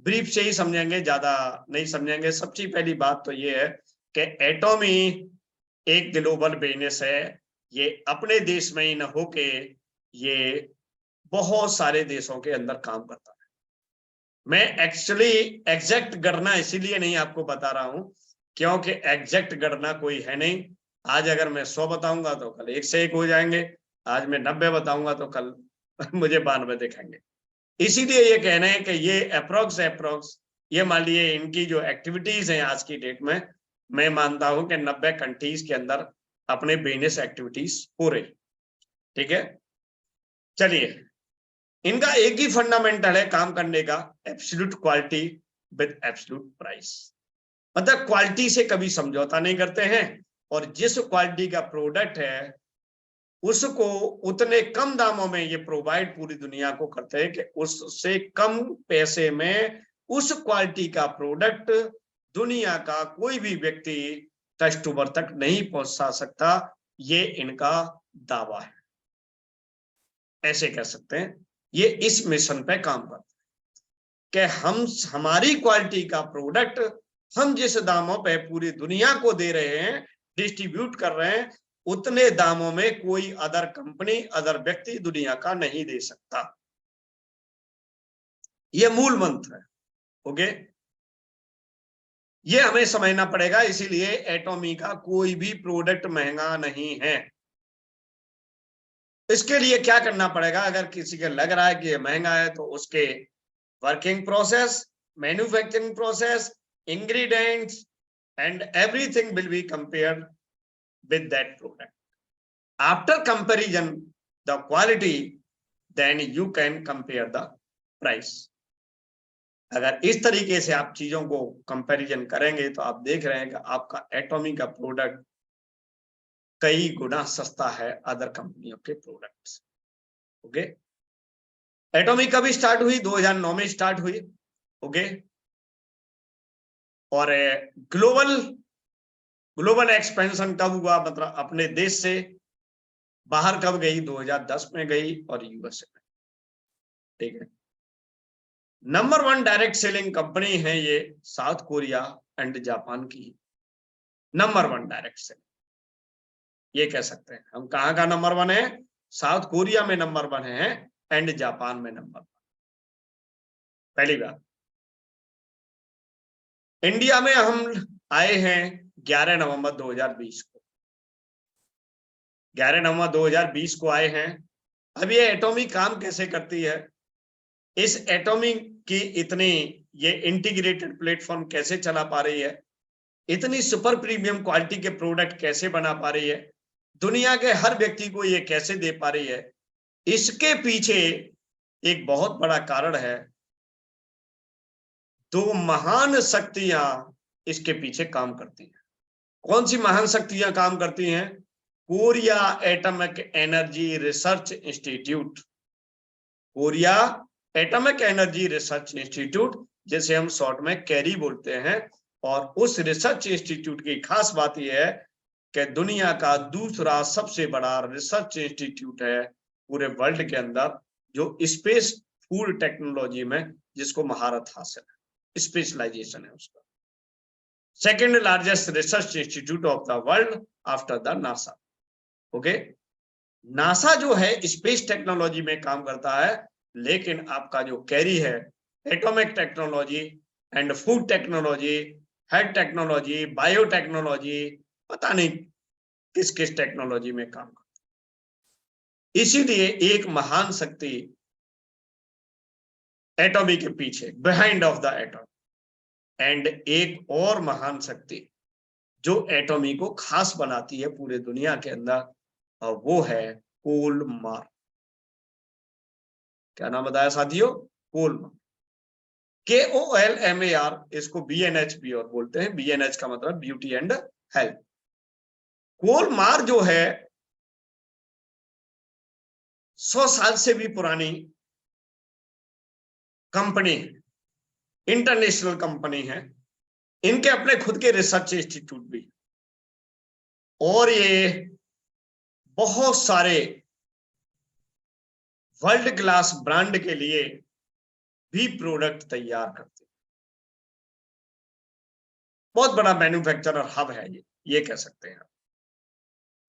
ब्रीफ से ही समझेंगे, ज्यादा नहीं समझेंगे। सबसे पहली बात तो ये है कि एटॉमी एक ग्लोबल बिजनेस है। ये अपने देश में ही न होके ये बहुत सारे देशों के अंदर काम करता है। मैं एक्चुअली एग्जैक्ट गणना इसीलिए नहीं आपको बता रहा हूं क्योंकि एग्जैक्ट गणना कोई है नहीं। आज अगर मैं 100 बताऊंगा तो कल 1 से 1 हो जाएंगे, आज मैं 90 बताऊंगा तो कल मुझे 92 दिखाएंगे। इसीलिए ये कहना है कि ये अप्रोक्स ये मान लिए इनकी जो एक्टिविटीज हैं आज की डेट में, मैं मानता हूं कि 90 कंट्रीज के अंदर अपने बिजनेस एक्टिविटीज हो रही। ठीक है, चलिए, इनका एक ही फंडामेंटल है काम करने का, absolute quality with absolute price. मतलब क्वालिटी से कभी समझौता नहीं करते हैं और जिस क्वालिटी का प्रोडक्ट है उसको उतने कम दामों में ये प्रोवाइड पूरी दुनिया को करते हैं कि उससे कम पैसे में उस क्वालिटी का प्रोडक्ट दुनिया का कोई भी व्यक्ति कस्टमर तक नहीं पहुंचा सकता। ये इनका दावा है, ऐसे कह सकते हैं। ये इस मिशन पे काम करते हैं कि हम हमारी क्वालिटी का प्रोडक्ट हम जिस दामों पे पूरी दुनिया को दे रहे हैं, डिस्ट्रीब्यूट कर रहे हैं, उतने दामों में कोई अदर कंपनी, अदर व्यक्ति दुनिया का नहीं दे सकता। यह मूल मंत्र है। ओके, ये हमें समझना पड़ेगा। इसीलिए एटॉमी का कोई भी प्रोडक्ट महंगा नहीं है। इसके लिए क्या करना पड़ेगा, अगर किसी को लग रहा है कि ये महंगा है, तो उसके working process, manufacturing process, ingredients and everything will be compared with that product. After comparison the quality, then you can compare the price. अगर इस तरीके से आप चीजों को कंपैरिजन करेंगे तो आप देख रहे हैं कि आपका एटॉमी का प्रोडक्ट कई गुना सस्ता है अदर कंपनियों के प्रोडक्ट्स। ओके, एटॉमी कभी स्टार्ट हुई? 2009 में स्टार्ट हुई। ओके, और ग्लोबल एक्सपेंशन कब हुआ, मतलब अपने देश से बाहर कब गई? 2010 में गई, और यूएसए में। ठीक है, नंबर 1 डायरेक्ट सेलिंग कंपनी है ये साउथ कोरिया एंड जापान की। नंबर 1 डायरेक्ट सेलिंग, ये कह सकते हैं हम। कहां का नंबर 1 है? साउथ कोरिया में नंबर 1 है एंड जापान में नंबर 1। पहली बात, इंडिया में हम आए हैं 11 नवंबर 2020 को। 11 नवंबर 2020 को आए हैं। अब ये एटॉमी काम कैसे करती है, इस एटॉमी की इतनी ये इंटीग्रेटेड प्लेटफॉर्म कैसे चला पा रही है, इतनी सुपर प्रीमियम क्वालिटी के प्रोडक्ट कैसे बना पा रही है, दुनिया के हर व्यक्ति को ये कैसे दे पा रही है, इसके पीछे एक बहुत बड़ा कारण है। 2 महान शक्तियां इसके पीछे काम करती हैं। कौन सी महान शक्तियां काम करती हैं? Korea atomic energy research institute. Korea atomic energy research institute, जिसे हम शॉर्ट में कैरी बोलते हैं। और उस रिसर्च इंस्टीट्यूट की खास बात यह है कि दुनिया का दूसरा सबसे बड़ा रिसर्च इंस्टीट्यूट है पूरे वर्ल्ड के अंदर, जो स्पेस फूड टेक्नोलॉजी में जिसको महारत हासिल है, स्पेशलाइजेशन है उसका। Second largest research institute of the world after the NASA. Okay, NASA जो है स्पेस टेक्नोलॉजी में काम करता है, लेकिन आपका जो कैरी है atomic technology and food technology, health technology, biotechnology, पता नहीं किस किस टेक्नोलॉजी में काम करता है। इसीलिए एक महान शक्ति एटॉमी के पीछे, behind of the atom, and एक और महान शक्ति जो एटॉमी को खास बनाती है पूरे दुनिया के अंदर, और वो है कोलमार। क्या नाम बताया साथियों? कोलमार। KOLMAR, इसको BNH और बोलते हैं। BNH का मतलब ब्यूटी एंड हेल्थ। कोलमार जो है 100 साल से भी पुरानी कंपनी, इंटरनेशनल कंपनी है। इनके अपने खुद के रिसर्च इंस्टीट्यूट भी, और ये बहुत सारे वर्ल्ड क्लास ब्रांड के लिए भी प्रोडक्ट तैयार करते हैं। बहुत बड़ा मैन्युफैक्चरर हब है ये कह सकते हैं,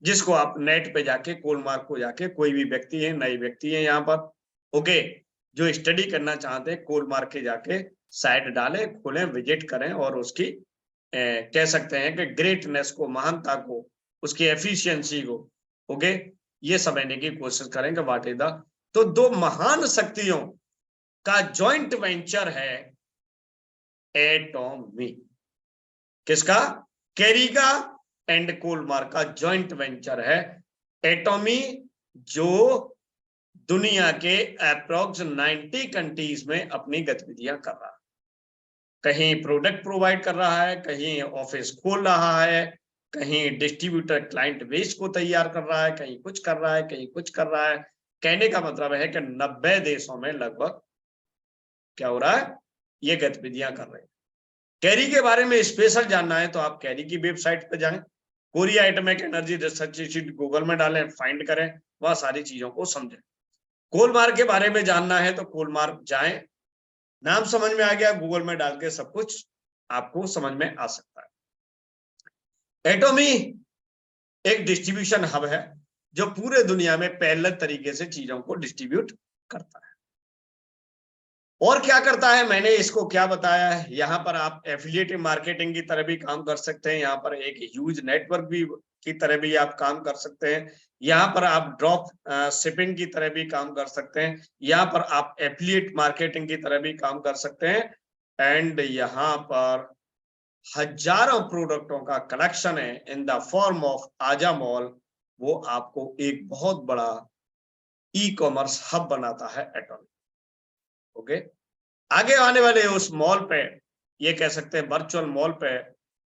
जिसको आप नेट पे जाके, कोलमार को जाके, कोई भी व्यक्ति है, नए व्यक्ति है यहाँ पर, ओके, जो स्टडी करना चाहते हैं, कोलमार के जाके साइट डालें, खोलें, विजिट करें, और उसकी कह सकते हैं कि ग्रेटनेस को, महानता को, उसकी एफिशिएंसी को, ओके, ये समझने की कोशिश करें कि व्हाट इज द। तो 2 महान शक्तियों का जॉइंट वेंचर है एटॉमी। किसका? कैरी का एंड कोलमार का जॉइंट वेंचर है एटॉमी, जो दुनिया के अप्रोक्स 90 कंट्रीज में अपनी गतिविधियां कर रहा है। कहीं प्रोडक्ट प्रोवाइड कर रहा है, कहीं ऑफिस खोल रहा है, कहीं डिस्ट्रीब्यूटर क्लाइंट बेस को तैयार कर रहा है, कहीं कुछ कर रहा है, कहीं कुछ कर रहा है। कहने का मतलब है कि 90 देशों में लगभग क्या हो रहा है, ये गतिविधियां कर रहे हैं। कैरी के बारे में स्पेशल जानना है तो आप कैरी की वेबसाइट पे जाएं, Korea atomic energy research institute Google में डालें, फाइंड करें, वहां सारी चीजों को समझें। कोलमार के बारे में जानना है तो कोलमार जाएं, नाम समझ में आ गया, गूगल में डाल के सब कुछ आपको समझ में आ सकता है। एटॉमी एक डिस्ट्रीब्यूशन हब है जो पूरे दुनिया में पैरेलल तरीके से चीजों को डिस्ट्रीब्यूट करता है। और क्या करता है, मैंने इसको क्या बताया है, यहाँ पर आप एफिलिएट मार्केटिंग की तरह भी काम कर सकते हैं, यहाँ पर एक ह्यूज नेटवर्क भी की तरह भी आप काम कर सकते हैं, यहाँ पर आप ड्रॉप शिपिंग की तरह भी काम कर सकते हैं, यहाँ पर आप एफिलिएट मार्केटिंग की तरह भी काम कर सकते हैं, एंड यहाँ पर हजारों प्रोडक्टों का कलेक्शन है इन द फॉर्म ऑफ आजा मॉल। वो आपको एक बहुत बड़ा ई कॉमर्स हब बनाता है एटॉमी। ओके, आगे आने वाले उस मॉल पे, ये कह सकते हैं वर्चुअल मॉल पे,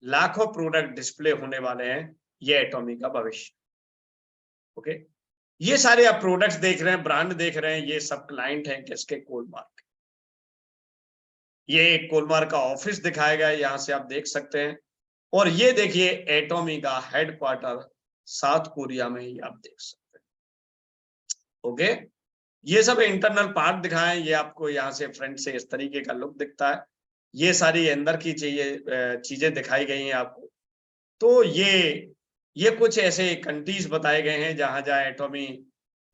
लाखों प्रोडक्ट डिस्प्ले होने वाले हैं। ये एटॉमी का भविष्य। ओके, ये सारे आप प्रोडक्ट्स देख रहे हैं, ब्रांड देख रहे हैं, ये सब क्लाइंट हैं किसके, कोलमार्क। ये कोलमार्क का ऑफिस दिखाया गया है, यहां से आप देख सकते हैं। और ये देखिए एटॉमी का हेडक्वार्टर साउथ कोरिया में ही आप देख सकते हैं। ओके, ये सब इंटरनल पार्ट दिखाएं, ये आपको यहाँ से फ्रंट से इस तरीके का लुक दिखता है। ये सारी अंदर की चीजें दिखाई गई हैं आपको। तो ये कुछ ऐसे कंट्रीज बताए गए हैं जहां जहां एटॉमी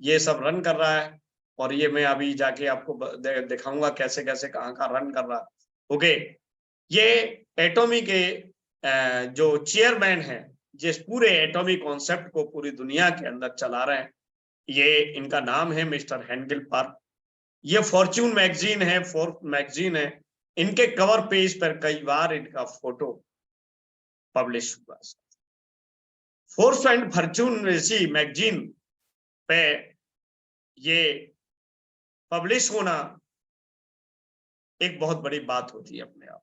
ये सब रन कर रहा है, और ये मैं अभी जाके आपको दिखाऊंगा कैसे कैसे कहाँ रन कर रहा है। ओके, ये एटॉमी के जो चेयरमैन हैं, जिस पूरे एटॉमी कॉन्सेप्ट को पूरी दुनिया के अंदर चला रहे हैं, ये इनका नाम है मिस्टर हेनगिल पार्क। ये फॉर्च्यून मैगजीन है, फोर्ब्स मैगजीन है, इनके कवर पेज पर कई बार इनका फोटो पब्लिश हुआ। फोर्ब्स एंड फॉर्च्यून मैगजीन पे ये पब्लिश होना एक बहुत बड़ी बात होती है अपने आप।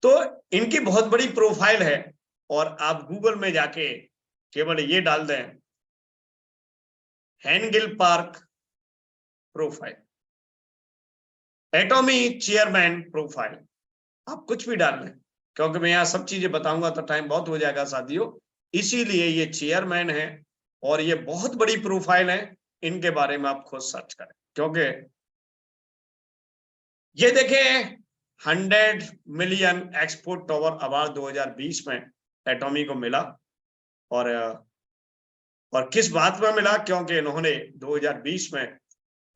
तो इनकी बहुत बड़ी प्रोफाइल है, और आप गूगल में जाके केवल ये डाल दें Hangil Park profile, Atomy chairman profile, आप कुछ भी डाल लें, क्योंकि मैं यहाँ सब चीजें बताऊंगा तो टाइम बहुत हो जाएगा साथियों। इसीलिए ये चेयरमैन है और ये बहुत बड़ी प्रोफाइल है, इनके बारे में आप खुद सर्च करें। क्योंकि ये देखें 100 मिलियन एक्सपोर्ट टावर अवार्ड 2020 में एटॉमी को मिला। और किस बात में मिला, क्योंकि इन्होंने 2020 में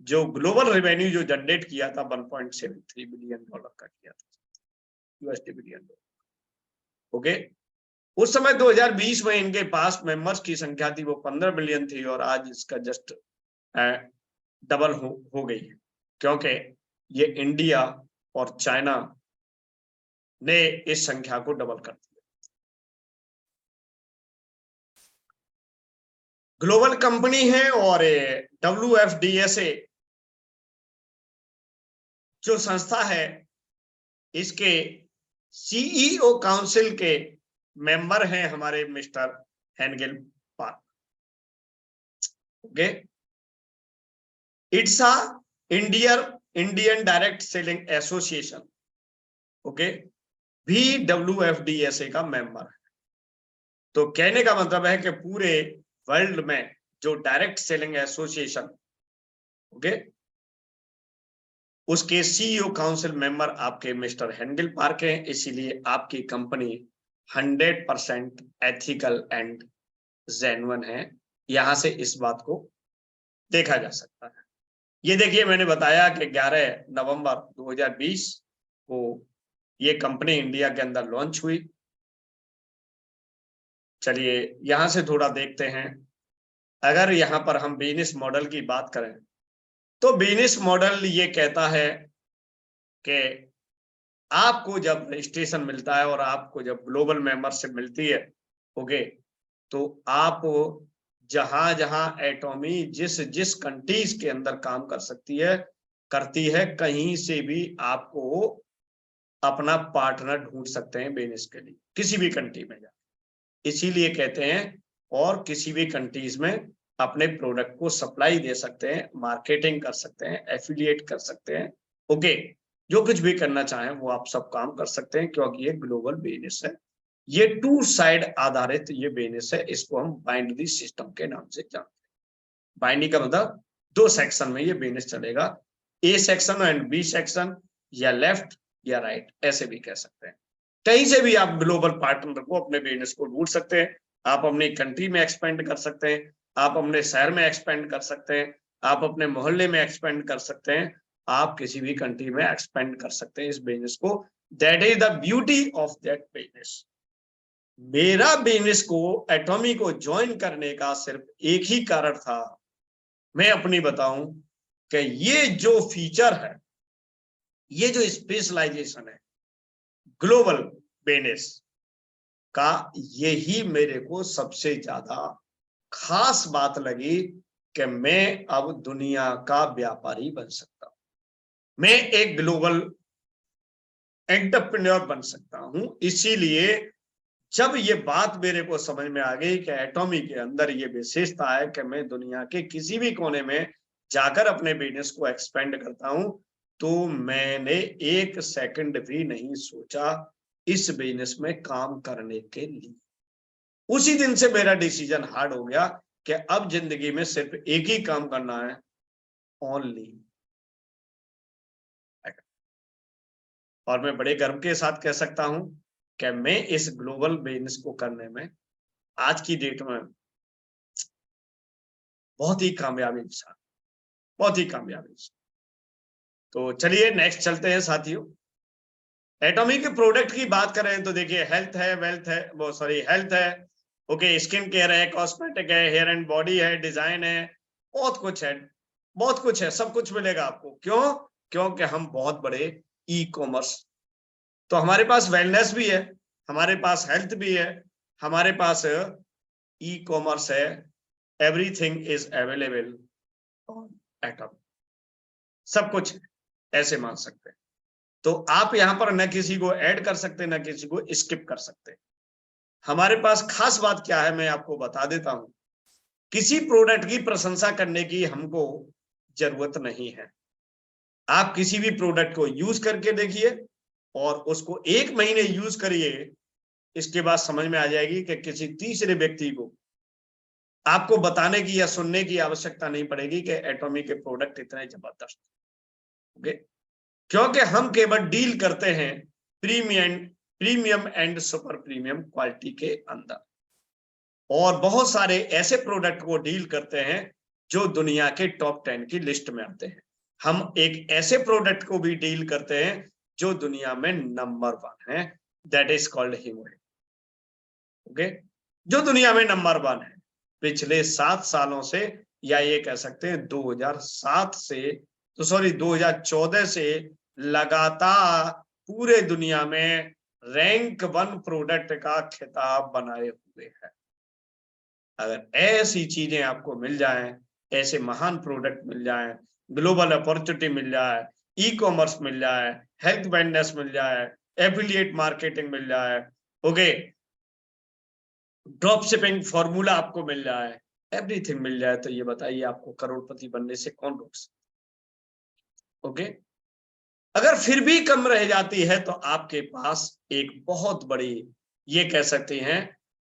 जो ग्लोबल रेवेन्यू जो जनरेट किया था 1.73 बिलियन डॉलर का किया था, यूएसडी बिलियन डॉलर। ओके, उस समय 2020 में इनके पास मेंबर्स की संख्या थी वो 15 मिलियन थी, और आज इसका जस्ट डबल हो गई है, क्योंकि ये इंडिया और चाइना ने इस संख्या को डबल कर दिया। ग्लोबल कंपनी है, और WFDSA जो संस्था है, इसके CEO काउंसिल के मेंबर हैं हमारे mister Hangil Park. Okay, it's Indian direct selling association, okay, भी WFDSA का मेंबर है। तो कहने का मतलब है कि पूरे वर्ल्ड में जो डायरेक्ट सेलिंग एसोसिएशन, ओके, उसके CEO काउंसिल मेंबर आपके मिस्टर हेनगिल पार्क हैं। इसीलिए आपकी कंपनी 100% एथिकल एंड जेन्युइन है। यहां से इस बात को देखा जा सकता है। ये देखिए, मैंने बताया कि 11 नवंबर 2020 को ये कंपनी इंडिया के अंदर लॉन्च हुई। चलिए यहां से थोड़ा देखते हैं। अगर यहां पर हम बिजनेस मॉडल की बात करें, तो बिजनेस मॉडल ये कहता है कि आपको जब रजिस्ट्रेशन मिलता है और आपको जब ग्लोबल मेंबरशिप मिलती है, ओके, तो आप जहां जहां एटॉमी जिस कंट्रीज के अंदर काम करती है, कहीं से भी आपको अपना पार्टनर ढूंढ सकते हैं बिजनेस के लिए, किसी भी कंट्री में जाकर। इसीलिए कहते हैं, और किसी भी कंट्रीज में अपने प्रोडक्ट को सप्लाई दे सकते हैं, मार्केटिंग कर सकते हैं, एफिलिएट कर सकते हैं। ओके, जो कुछ भी करना चाहें वो आप सब काम कर सकते हैं, क्योंकि ये ग्लोबल बिजनेस है। ये 2 साइड आधारित ये बिजनेस है। इसको हम बाइनरी सिस्टम के नाम से जानते हैं। बाइनरी का मतलब 2 सेक्शन में ये बिजनेस चलेगा, A section and B section. या लेफ्ट या राइट, ऐसे भी कह सकते हैं। कहीं से भी आप ग्लोबल पार्टनर को अपने बिजनेस को ढूंढ सकते हैं। आप अपनी कंट्री में एक्सपेंड कर सकते हैं, आप अपने शहर में एक्सपेंड कर सकते हैं, आप अपने मोहल्ले में एक्सपेंड कर सकते हैं, आप किसी भी कंट्री में एक्सपेंड कर सकते हैं इस बिजनेस को। That is the beauty of that business. मेरा बिजनेस को एटॉमी को ज्वाइन करने का सिर्फ एक ही कारण था, मैं अपनी बताऊं कि ये जो फीचर है, ये जो स्पेशलाइजेशन है ग्लोबल बिजनेस का, यही मेरे को सबसे ज्यादा खास बात लगी कि मैं अब दुनिया का व्यापारी बन सकता हूं, मैं एक ग्लोबल एंटरप्रेन्योर बन सकता हूं। इसीलिए जब ये बात मेरे को समझ में आ गई कि एटॉमी के अंदर ये विशेषता है कि मैं दुनिया के किसी भी कोने में जाकर अपने बिजनेस को एक्सपेंड करता हूं, तो मैंने एक सेकंड भी नहीं सोचा इस बिजनेस में काम करने के लिए। उसी दिन से मेरा डिसीजन हार्ड हो गया कि अब जिंदगी में सिर्फ एक ही काम करना है, ओनली। और मैं बड़े गर्व के साथ कह सकता हूं कि मैं इस ग्लोबल बिजनेस को करने में आज की डेट में बहुत ही कामयाब इंसान, बहुत ही कामयाब इंसान। तो चलिए नेक्स्ट चलते हैं साथियों। एटॉमी के प्रोडक्ट की बात करें तो देखिए, हेल्थ है, वेल्थ है, वो सॉरी हेल्थ है, ओके, स्किन केयर है, कॉस्मेटिक है, हेयर एंड बॉडी है, डिजाइन है, बहुत कुछ है, बहुत कुछ है, सब कुछ मिलेगा आपको। क्यों? क्योंकि हम बहुत बड़े ई कॉमर्स, तो हमारे पास वेलनेस भी है, हमारे पास हेल्थ भी है, हमारे पास ई कॉमर्स है, एवरीथिंग इज अवेलेबल ऑन एटॉमी, सब कुछ ऐसे मान सकते हैं। तो आप यहां पर न किसी को ऐड कर सकते, न किसी को स्किप कर सकते। हमारे पास खास बात क्या है मैं आपको बता देता हूं। किसी प्रोडक्ट की प्रशंसा करने की हमको जरूरत नहीं है। आप किसी भी प्रोडक्ट को यूज करके देखिए और उसको 1 महीने यूज करिए, इसके बाद समझ में आ जाएगी कि किसी तीसरे व्यक्ति को आपको बताने की या सुनने की आवश्यकता नहीं पड़ेगी कि एटॉमी के प्रोडक्ट इतने जबरदस्त। ओके, क्योंकि हम केवल डील करते हैं premium and super premium quality के अंदर, और बहुत सारे ऐसे प्रोडक्ट को डील करते हैं जो दुनिया के टॉप 10 की लिस्ट में आते हैं। हम एक ऐसे प्रोडक्ट को भी डील करते हैं जो दुनिया में नंबर 1 है, that is called haemorrhage. Okay, जो दुनिया में नंबर 1 है पिछले 7 सालों से, या ये कह सकते हैं 2007 से, तो सॉरी 2014 से लगातार पूरे दुनिया में रैंक 1 प्रोडक्ट का खिताब बनाए हुए है। अगर ऐसी चीजें आपको मिल जाएं, ऐसे महान प्रोडक्ट मिल जाएं, ग्लोबल अपॉर्चुनिटी मिल जाए, ई कॉमर्स मिल जाए, हेल्थ वेलनेस मिल जाए, एफिलिएट मार्केटिंग मिल जाए, ओके, ड्रॉप शिपिंग फॉर्मूला आपको मिल जाए, एवरीथिंग मिल जाए, तो ये बताइए आपको करोड़पति बनने से कौन रोक सकता? ओके, अगर फिर भी कम रह जाती है तो आपके पास एक बहुत बड़ी, ये कह सकते हैं,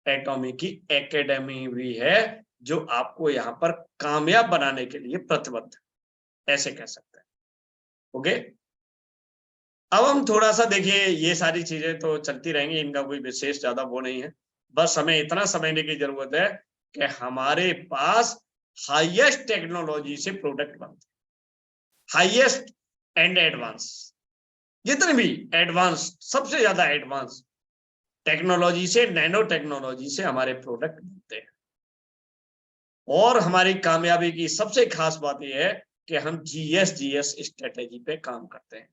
एटॉमी की एकेडमी भी है जो आपको यहाँ पर कामयाब बनाने के लिए प्रतिबद्ध है, ऐसे कह सकते हैं। ओके, अब हम थोड़ा सा देखिए, ये सारी चीजें तो चलती रहेंगी, इनका कोई विशेष ज्यादा वो नहीं है, बस हमें इतना समझने की जरूरत है कि हमारे पास हाईएस्ट टेक्नोलॉजी से प्रोडक्ट बनते हैं, हाईएस्ट एंड एडवांस, जितने भी एडवांस, सबसे ज्यादा एडवांस टेक्नोलॉजी से, नैनो टेक्नोलॉजी से हमारे प्रोडक्ट बनते हैं। और हमारी कामयाबी की सबसे खास बात यह है कि हम GSGS स्ट्रेटेजी पे काम करते हैं।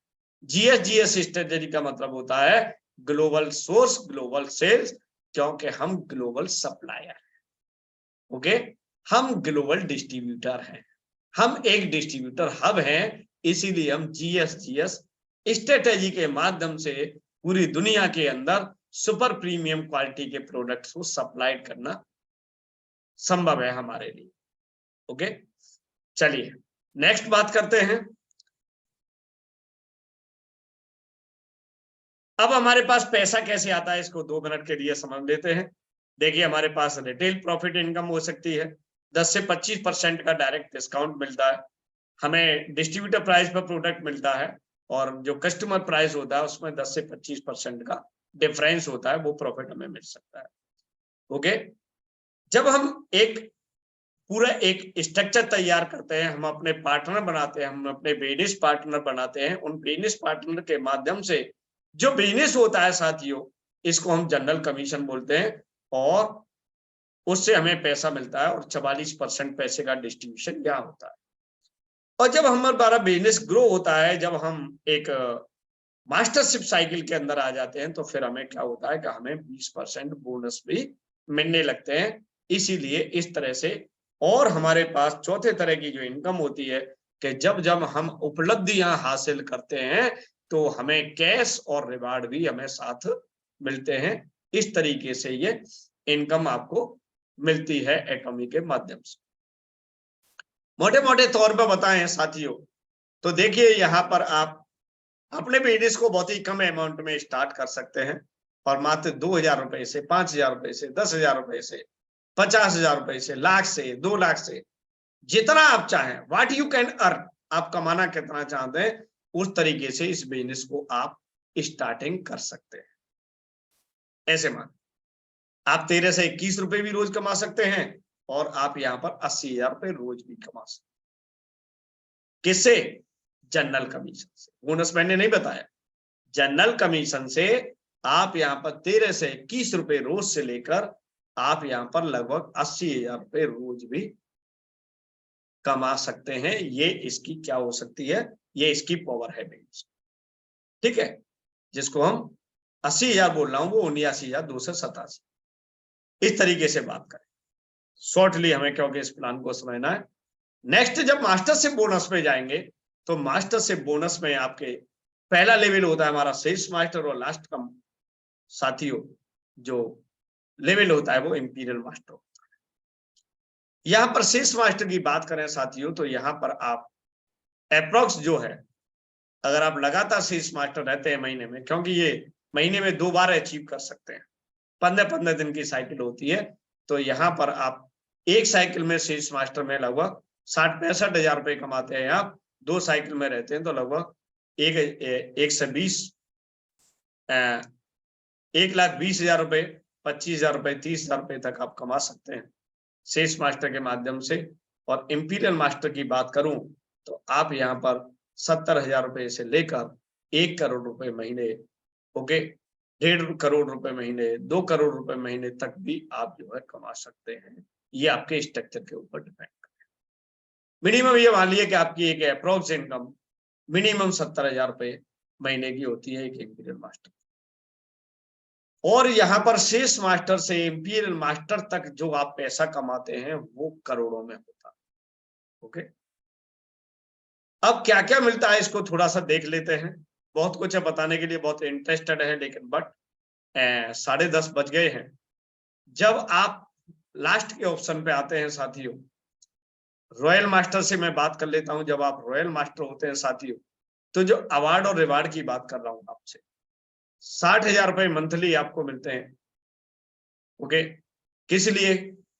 GSGS स्ट्रेटेजी का मतलब होता है ग्लोबल सोर्स, ग्लोबल सेल्स, क्योंकि हम ग्लोबल सप्लायर हैं। ओके, हम ग्लोबल डिस्ट्रीब्यूटर हैं, हम एक डिस्ट्रीब्यूटर हब हैं, इसीलिए हम GSGS स्ट्रेटेजी के माध्यम से पूरी दुनिया के अंदर सुपर प्रीमियम क्वालिटी के प्रोडक्ट्स को सप्लाई करना संभव है हमारे लिए। ओके, चलिए नेक्स्ट बात करते हैं। अब हमारे पास पैसा कैसे आता है, इसको 2 मिनट के लिए समझ लेते हैं। देखिए, हमारे पास रिटेल प्रॉफिट इनकम हो सकती है, 10 से 25% का डायरेक्ट डिस्काउंट मिलता है, हमें डिस्ट्रीब्यूटर प्राइस पर प्रोडक्ट मिलता है, और जो कस्टमर प्राइस होता है उसमें 10 से 25% का डिफरेंस होता है, वो प्रॉफिट हमें मिल सकता है। ओके, जब हम एक पूरा एक स्ट्रक्चर तैयार करते हैं, हम अपने पार्टनर बनाते हैं, हम अपने बिजनेस पार्टनर बनाते हैं, उन बिजनेस पार्टनर के माध्यम से जो बिजनेस होता है साथियों, इसको हम जनरल कमीशन बोलते हैं, और उससे हमें पैसा मिलता है और 44% पैसे का डिस्ट्रीब्यूशन यहाँ होता है। और जब हमारा बिजनेस ग्रो होता है, जब हम एक मास्टरशिप साइकिल के अंदर आ जाते हैं, तो फिर हमें क्या होता है कि हमें 20% बोनस भी मिलने लगते हैं। इसीलिए इस तरह से, और हमारे पास चौथे तरह की जो इनकम होती है कि जब जब हम उपलब्धियां हासिल करते हैं तो हमें कैश और रिवार्ड भी हमें साथ मिलते हैं। इस तरीके से ये इनकम आपको मिलती है एटॉमी के माध्यम से। मोटे मोटे तौर पर बताएं साथियों, तो देखिए यहाँ पर आप अपने बिजनेस को बहुत ही कम अमाउंट में स्टार्ट कर सकते हैं, और मात्र 2,000 रुपए से, 5,000 रुपए से, 10,000 रुपए से, 50,000 रुपए से, लाख से, 2 लाख से, जितना आप चाहें, व्हाट यू कैन अर्न, आप कमाना कितना चाहते हैं, उस तरीके से इस बिजनेस को आप स्टार्टिंग कर सकते हैं। ऐसे मान आप 13 से 21 रुपए भी रोज कमा सकते हैं, और आप यहाँ पर 80,000 रुपए रोज भी कमा सकते हैं। किससे? जनरल कमीशन से। बोनस मैंने नहीं बताया, जनरल कमीशन से आप यहाँ पर 13 से 21 रुपए रोज से लेकर आप यहाँ पर लगभग 80,000 रुपए रोज भी कमा सकते हैं। ये इसकी क्या हो सकती है, ये इसकी पावर है बिजनेस। ठीक है, जिसको हम 80,000 बोल रहा हूं, वो 79,287। इस तरीके से बात करें शॉर्टली हमें, क्योंकि इस प्लान को समझना है। नेक्स्ट जब मास्टरशिप बोनस में जाएंगे, तो मास्टरशिप बोनस में आपके पहला लेवल होता है हमारा सेल्स मास्टर, और लास्ट का साथियों जो लेवल होता है वो इंपीरियल मास्टर होता है। यहाँ पर सेल्स मास्टर की बात करें साथियों, तो यहाँ पर आप अप्रोक्स जो है, अगर आप लगातार सेल्स मास्टर रहते हैं महीने में, क्योंकि ये महीने में 2 बार अचीव कर सकते हैं, 15-15 दिन की साइकिल होती है, तो यहाँ पर आप एक साइकिल में सेल्स मास्टर में लगभग 60-65,000 रुपए कमाते हैं। आप 2 साइकिल में रहते हैं तो लगभग 1,20,000 रुपए, 25,000 रुपए, 30,000 रुपए तक आप कमा सकते हैं सेल्स मास्टर के माध्यम से। और इंपीरियल मास्टर की बात करूं तो आप यहाँ पर 70,000 रुपए से लेकर 1 करोड़ रुपए महीने, ओके, 1.5 करोड़ रुपए महीने, 2 करोड़ रुपए महीने तक भी आप जो है कमा सकते हैं। ये आपके स्ट्रक्चर के ऊपर डिपेंड करता है। मिनिमम ये मान लिया कि आपकी एक अप्रोक्स इनकम मिनिमम 70,000 रुपए महीने की होती है एक इंपीरियल मास्टर। और यहाँ पर सेल्स मास्टर से इंपीरियल मास्टर तक जो आप पैसा कमाते हैं वो करोड़ों में होता है। ओके, अब क्या क्या मिलता है इसको थोड़ा सा देख लेते हैं। बहुत कुछ है बताने के लिए, बहुत इंटरेस्टेड है, लेकिन बट 10:30 बज गए हैं। जब आप लास्ट के ऑप्शन पे आते हैं साथियों, रॉयल मास्टर से मैं बात कर लेता हूं। जब आप रॉयल मास्टर होते हैं साथियों, तो जो अवार्ड और रिवार्ड की बात कर रहा हूं आपसे, 60,000 रुपए मंथली आपको मिलते हैं। ओके, किस लिए?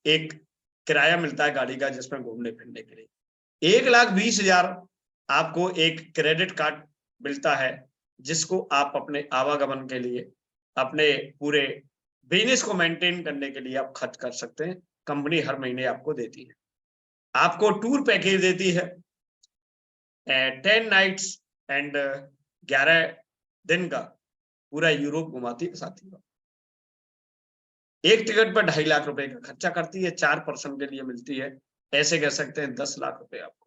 एक किराया मिलता है गाड़ी का जिसमें घूमने फिरने के लिए। 1,20,000 आपको एक क्रेडिट कार्ड मिलता है, जिसको आप अपने आवागमन के लिए, अपने पूरे बिजनेस को मेंटेन करने के लिए आप खर्च कर सकते हैं। कंपनी हर महीने आपको देती है। आपको टूर पैकेज देती है 10 नाइट्स एंड 11 दिन का, पूरा यूरोप घुमाती है साथियों। एक टिकट पर 2.5 लाख रुपए का खर्चा करती है, 4 पर्सन के लिए मिलती है। ऐसे कह सकते हैं 10 लाख रुपए आपको।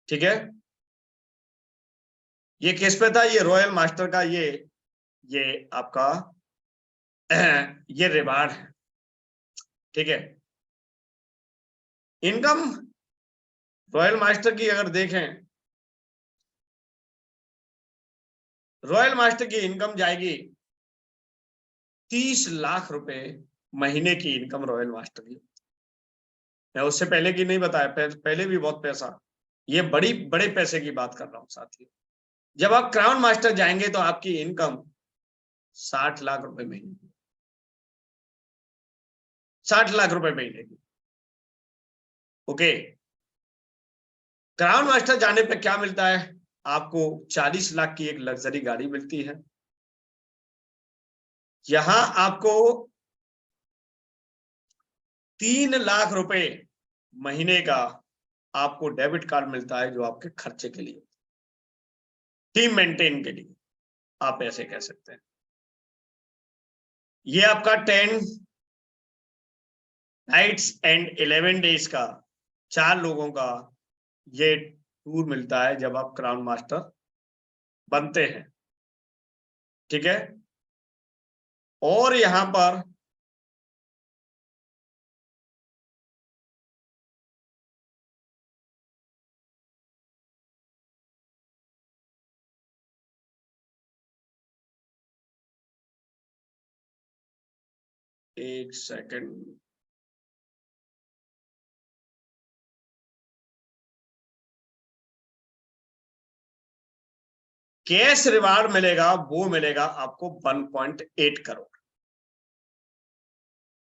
ठीक है, ये किस पे था? ये रॉयल मास्टर का ये आपका ये रिवार्ड है। ठीक है, इनकम रॉयल मास्टर की अगर देखें, रॉयल मास्टर की इनकम जाएगी 30 लाख रुपए महीने की इनकम रॉयल मास्टर की। मैं उससे पहले की नहीं बताया, पहले भी बहुत पैसा, ये बड़े पैसे की बात कर रहा हूं साथियों। जब आप क्राउन मास्टर जाएंगे तो आपकी इनकम 60 लाख रुपए महीने की, 60 लाख रुपए महीने की। ओके, क्राउन मास्टर जाने पे क्या मिलता है? आपको 40 लाख की एक लग्जरी गाड़ी मिलती है। यहां आपको 3 लाख रुपए महीने का आपको डेबिट कार्ड मिलता है, जो आपके खर्चे के लिए, टीम मेंटेन के लिए, आप ऐसे कह सकते हैं। ये आपका 10 नाइट्स एंड 11 डेज का 4 लोगों का ये टूर मिलता है जब आप क्राउन मास्टर बनते हैं, ठीक है। और यहां पर एक सेकंड, कैश रिवार्ड मिलेगा, वो मिलेगा आपको 1.8 करोड़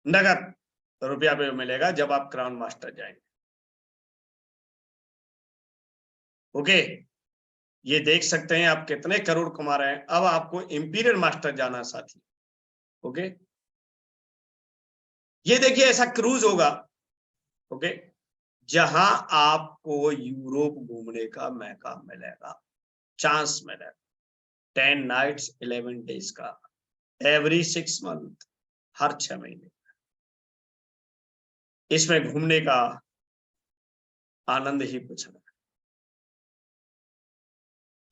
नगद रुपया पे मिलेगा जब आप क्राउन मास्टर जाएंगे। ओके, ये देख सकते हैं आप कितने करोड़ कमा रहे हैं। अब आपको इंपीरियल मास्टर जाना साथी। ओके, ये देखिए ऐसा क्रूज होगा, ओके, जहां आपको यूरोप घूमने का मौका मिलेगा, चांस मिलेगा। 10 नाइट्स 11 डेज का, एवरी 6 मंथ, हर 6 महीने इसमें घूमने का आनंद ही कुछ है।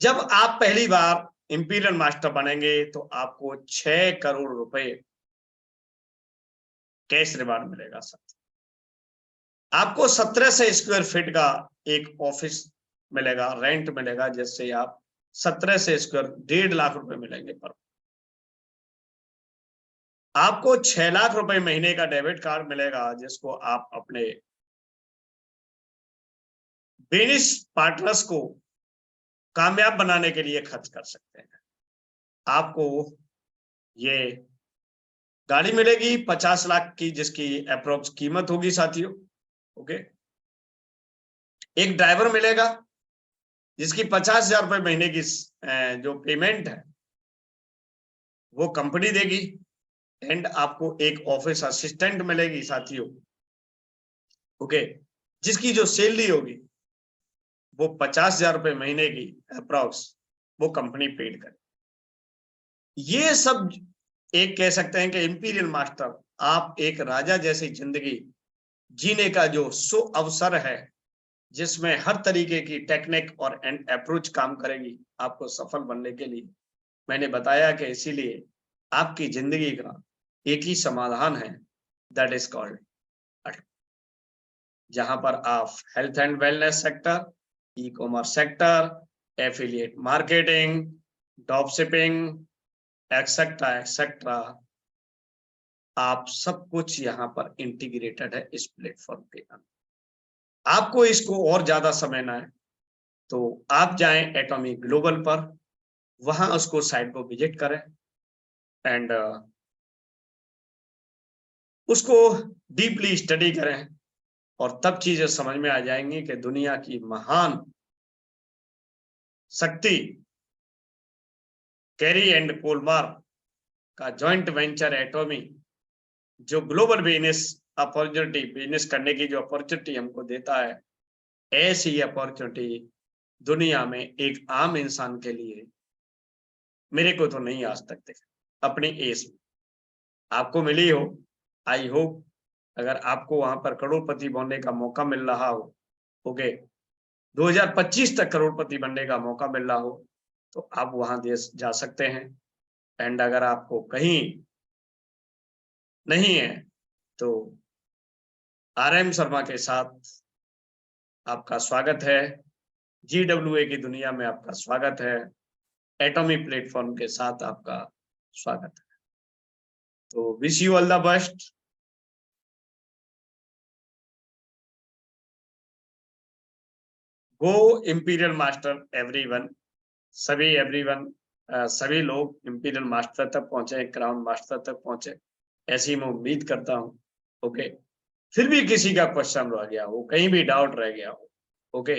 जब आप पहली बार इंपीरियल मास्टर बनेंगे तो आपको 6 करोड़ रुपए कैश रिवार्ड मिलेगा। साथ आपको 1700 स्क्वायर फीट का एक ऑफिस मिलेगा, रेंट मिलेगा, जिससे आप 1700 स्क्वायर 1.5 लाख रुपए मिलेंगे पर। आपको 6 लाख रुपए महीने का डेबिट कार्ड मिलेगा, जिसको आप अपने बिजनेस पार्टनर्स को कामयाब बनाने के लिए खर्च कर सकते हैं। आपको ये गाड़ी मिलेगी 50 लाख की, जिसकी अप्रोक्स कीमत होगी साथियों। ओके, एक ड्राइवर मिलेगा जिसकी 50,000 रुपए महीने की जो पेमेंट है वो कंपनी देगी। एंड आपको एक ऑफिस असिस्टेंट मिलेगी साथियों, ओके, जिसकी जो सैलरी होगी वो 50,000 रुपए महीने की अप्रोक्स वो कंपनी पेड करे। ये सब एक कह सकते हैं कि इंपीरियल मास्टर, आप एक राजा जैसी जिंदगी जीने का जो सो अवसर है, जिसमें हर तरीके की टेक्निक और एंड अप्रोच काम करेगी आपको सफल बनने के लिए। मैंने बताया कि इसीलिए आपकी जिंदगी का एक ही समाधान है, दैट इज कॉल्ड, जहां पर आप health and wellness sector, e commerce sector, affiliate marketing, drop shipping, etcetera etcetera, आप सब कुछ यहाँ पर इंटीग्रेटेड है इस प्लेटफॉर्म के अंदर। आपको इसको और ज्यादा समझना है तो आप जाएं एटॉमी ग्लोबल पर, वहां उसको साइट को विजिट करें एंड उसको डीपली स्टडी करें, और तब चीजें समझ में आ जाएंगी कि दुनिया की महान शक्ति कैरी एंड कोलमार का जॉइंट वेंचर एटॉमी, जो ग्लोबल बिजनेस अपॉर्चुनिटी, बिजनेस करने की जो अपॉर्चुनिटी हमको देता है, ऐसी अपॉर्चुनिटी दुनिया में एक आम इंसान के लिए मेरे को तो नहीं आज तक देखा अपनी एज में। आपको मिली हो, आई होप अगर आपको वहां पर करोड़पति बनने का मौका मिल रहा हो, ओके, 2025 तक करोड़पति बनने का मौका मिल रहा हो, तो आप वहां देश जा सकते हैं। एंड अगर आपको कहीं नहीं है तो RM शर्मा के साथ आपका स्वागत है, GWA की दुनिया में आपका स्वागत है, एटॉमी प्लेटफॉर्म के साथ आपका स्वागत है। तो wish you all the best. Go imperial master everyone, सभी लोग इंपीरियल मास्टर तक पहुंचे, क्राउन मास्टर तक पहुंचे, ऐसी मैं उम्मीद करता हूं। ओके, फिर भी किसी का क्वेश्चन रह गया हो, कहीं भी डाउट रह गया हो, ओके,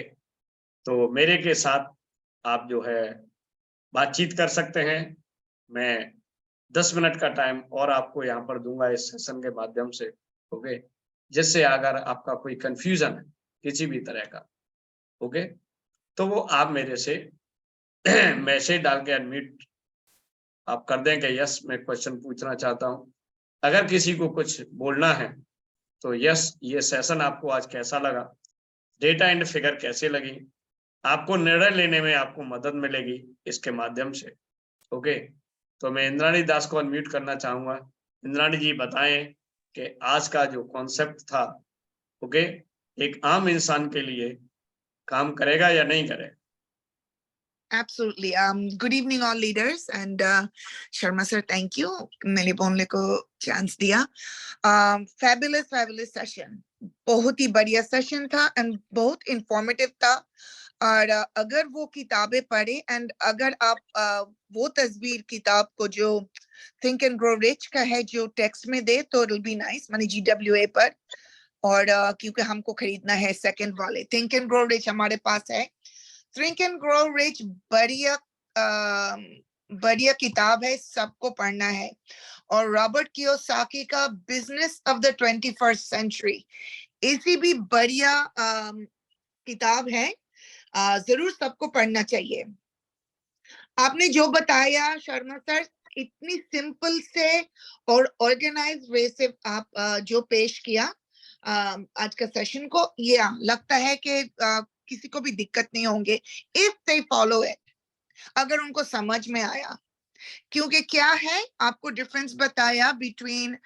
तो मेरे के साथ आप जो है बातचीत कर सकते हैं। मैं 10 मिनट का टाइम और आपको यहाँ पर दूंगा इस सेशन के माध्यम से, ओके, जिससे अगर आपका कोई कंफ्यूजन है किसी भी तरह का, ओके, तो वो आप मेरे से मैसेज डाल के अनम्यूट आप कर दें कि यस मैं क्वेश्चन पूछना चाहता हूँ। अगर किसी को कुछ बोलना है तो यस, ये सेशन आपको आज कैसा लगा, डेटा एंड फिगर कैसे लगी, आपको निर्णय लेने में आपको मदद मिलेगी इसके माध्यम से, ओके। तो मैं इंद्राणी दास को अनम्यूट करना चाहूंगा। इंद्राणी जी बताएं कि आज का जो कॉन्सेप्ट था, ओके, एक आम इंसान के लिए काम करेगा या नहीं करेगा? Absolutely. Good evening, all leaders, and Sharma sir, thank you. मैंने बोलने को chance दिया. Fabulous session. बहुत ही बढ़िया सेशन था and बहुत informative था. और अगर वो किताबें पढ़े and अगर आप वो तस्वीर किताब को जो Think and Grow Rich का है जो टेक्स्ट में दे तो it'll be nice, माने GWA पर. और क्योंकि हमको खरीदना है सेकंड वाले Think and Grow Rich हमारे पास है. Think and Grow Rich बढ़िया किताब है, सबको पढ़ना है. और रॉबर्ट कियोसाकी का business of the 21st century ऐसी भी बढ़िया किताब है, जरूर सबको पढ़ना चाहिए. आपने जो बताया शर्मा सर, इतनी सिंपल से और ऑर्गेनाइज वे से आप जो पेश किया आज का सेशन को, ये लगता है कि किसी को भी दिक्कत नहीं होंगे इफ दे फॉलो इट, अगर उनको समझ में आया. क्योंकि क्या है, आपको डिफरेंस बताया between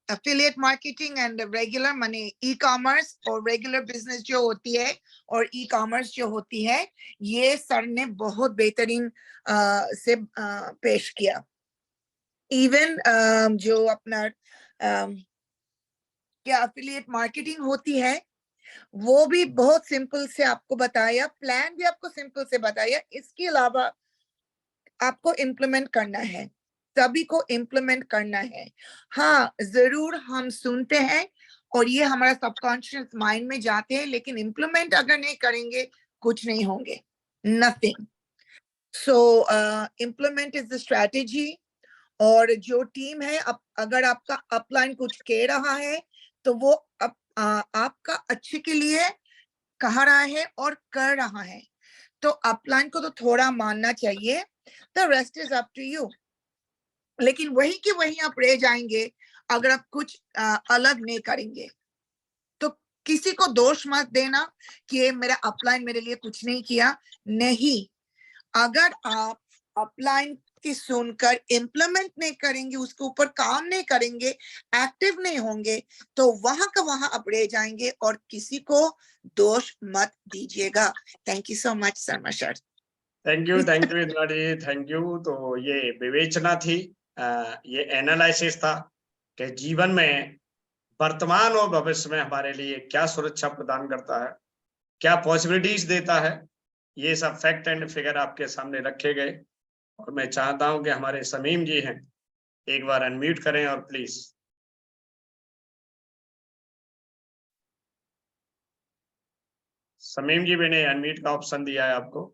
affiliate marketing and regular money, e-commerce और regular business जो होती है और e-commerce जो होती है, ये सर ने बहुत बेहतरीन से पेश किया. इवन जो अपना क्या affiliate marketing होती है वो भी बहुत सिंपल से आपको बताया, प्लान भी आपको सिंपल से बताया. इसके अलावा आपको इम्प्लीमेंट करना है, सभी को इम्प्लीमेंट करना है. हाँ, जरूर हम सुनते हैं और ये हमारा सबकॉन्शियस माइंड में जाते हैं, लेकिन इम्प्लीमेंट अगर नहीं करेंगे कुछ नहीं होंगे, nothing. So implement is the strategy. और जो टीम है, अगर आपका अपलाइन कुछ कह रहा है तो वो आपका अच्छे के लिए कह रहा है और कर रहा है, तो अपलाइन को तो थोड़ा मानना चाहिए. The rest is up to you. लेकिन वही कि वही आप रह जाएंगे अगर आप कुछ अलग नहीं करेंगे. तो किसी को दोष मत देना कि मेरा अपलाइन मेरे लिए कुछ नहीं किया. नहीं, अगर आप अपलाइन की सुनकर इम्प्लीमेंट नहीं करेंगे, उसके ऊपर काम नहीं करेंगे, एक्टिव नहीं होंगे, तो वहां का वहां आप रह जाएंगे और किसी को दोष मत दीजिएगा. Thank you so much Sharma sir. Thank you Indrani, thank you. तो ये विवेचना थी, ये एनालिसिस था कि जीवन में वर्तमान और भविष्य में हमारे लिए क्या सुरक्षा प्रदान करता है, क्या पॉसिबिलिटीज देता है. ये सब फैक्ट एंड फिगर आपके सामने रखे गए. और मैं चाहता हूं कि हमारे समीम जी हैं, एक बार अनम्यूट करें और प्लीज. समीम जी, मैंने अनम्यूट का ऑप्शन दिया है आपको.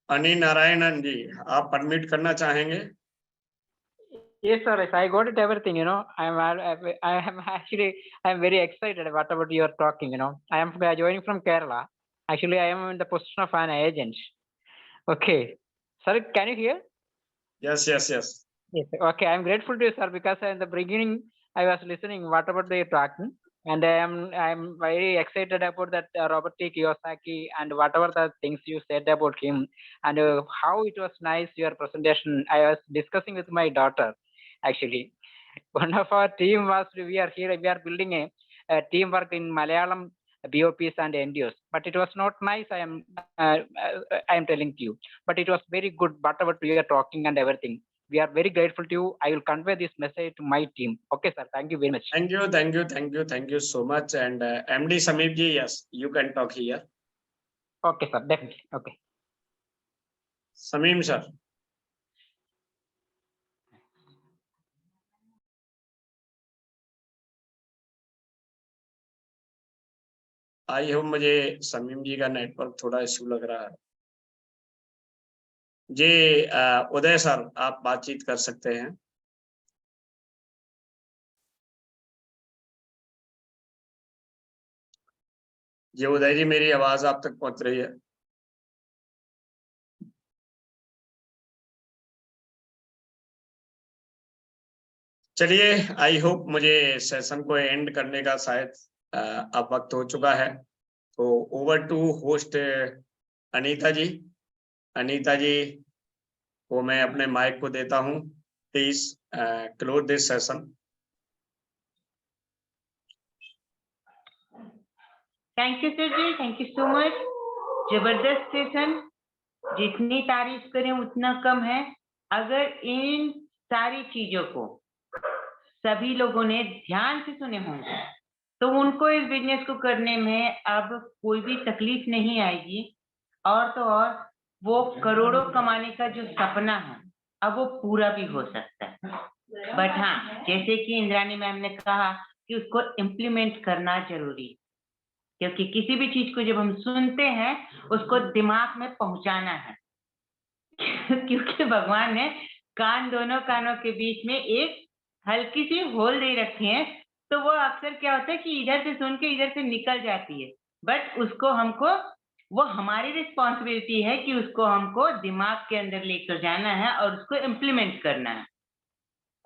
अनिल नारायणन जी, आप अनम्यूट करना चाहेंगे? Yes, sir. Yes, I got it. Everything. I am actually, I am very excited about what you are talking. I am joining from Kerala. Actually, I am in the position of an agent. Okay, sir. Can you hear? Yes. Yes. Okay, I am grateful to you, sir, because in the beginning I was listening whatever they are talking, and I am very excited about that Robert T. Kiyosaki and whatever the things you said about him, and how it was nice your presentation. I was discussing with my daughter. Actually, one of our team was we are building a teamwork in Malayalam BOPs and NDOs, but it was not nice. I am telling to you, but it was very good. Whatever you are talking and everything, we are very grateful to you. I will convey this message to my team. Okay, sir. Thank you very much. Thank you so much. And MD Sameep ji, yes, you can talk here. Okay, sir. Definitely. Okay. Sameem sir, I hope मुझे समीम जी का network थोड़ा issue लग रहा है। जी उदय sir, आप बातचीत कर सकते हैं। जी उदय जी, मेरी आवाज आप तक पहुंच रही है? चलिए, आई होप मुझे सेशन को एंड करने का शायद अब वक्त हो चुका है। तो over to host Anita ji. Anita ji को मैं अपने माइक को देता हूं। Please close this session. Thank you sir ji, thank you so much. जबरदस्त सेशन, जितनी तारीफ करें उतना कम है। अगर इन सारी चीजों को सभी लोगों ने ध्यान से सुने होंगे तो उनको इस बिजनेस को करने में अब कोई भी तकलीफ नहीं आएगी। और तो और वो करोड़ों कमाने का जो सपना है अब वो पूरा भी हो सकता है। बट हाँ, जैसे कि इंद्रानी मैम ने कहा कि उसको इम्प्लीमेंट करना जरूरी है, क्योंकि किसी भी चीज को जब हम सुनते हैं उसको दिमाग में पहुंचाना है। क्योंकि भगवान ने दोनों कानों के बीच में एक हल्की सी होल दे रखी है, तो वो अक्सर क्या होता है कि इधर से सुन के इधर से निकल जाती है। बट उसको हमको, वो हमारी रिस्पॉन्सिबिलिटी है कि उसको हमको दिमाग के अंदर लेकर जाना है और उसको इम्प्लीमेंट करना है।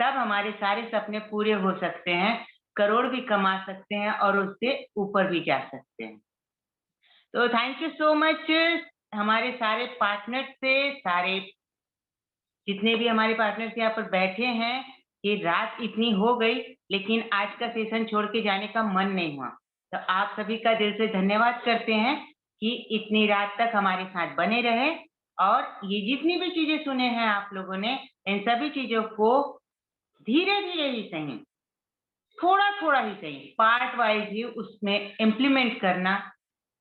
तब हमारे सारे सपने पूरे हो सकते हैं, करोड़ भी कमा सकते हैं और उससे ऊपर भी जा सकते हैं। तो थैंक यू सो मच हमारे सारे पार्टनर से, सारे जितने भी हमारे पार्टनर्स यहाँ पर बैठे हैं। ये रात इतनी हो गई लेकिन आज का सेशन छोड़ के जाने का मन नहीं हुआ, तो आप सभी का दिल से धन्यवाद करते हैं कि इतनी रात तक हमारे साथ बने रहे। और ये जितनी भी चीजें सुने हैं आप लोगों ने, इन सभी चीजों को धीरे धीरे ही सही, थोड़ा थोड़ा ही सही, पार्ट वाइज ही उसमें इम्प्लीमेंट करना,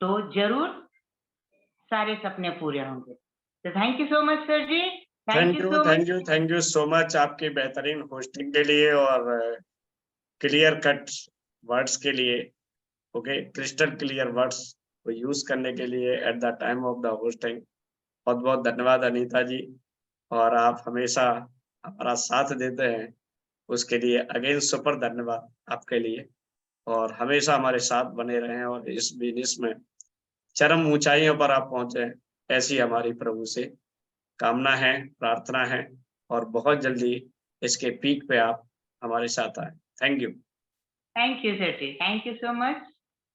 तो जरूर सारे सपने पूरे होंगे। तो thank you so much sir ji, thank you so much आपकी बेहतरीन होस्टिंग के लिए और क्लियर कट वर्ड्स के लिए। ओके, क्रिस्टल क्लियर वर्ड्स को यूज करने के लिए at the time of the hosting. बहुत बहुत धन्यवाद अनीता जी, और आप हमेशा हमारा साथ देते हैं, उसके लिए अगेन सुपर धन्यवाद आपके लिए। और हमेशा हमारे साथ बने रहें और इस बिजनेस में चरम ऊंचाइयों पर आप पहुंचे, ऐसी हमारी प्रभु से कामना है, प्रार्थना है, और बहुत जल्दी इसके पीक पे आप हमारे साथ आए। Thank you sir ji, thank you so much.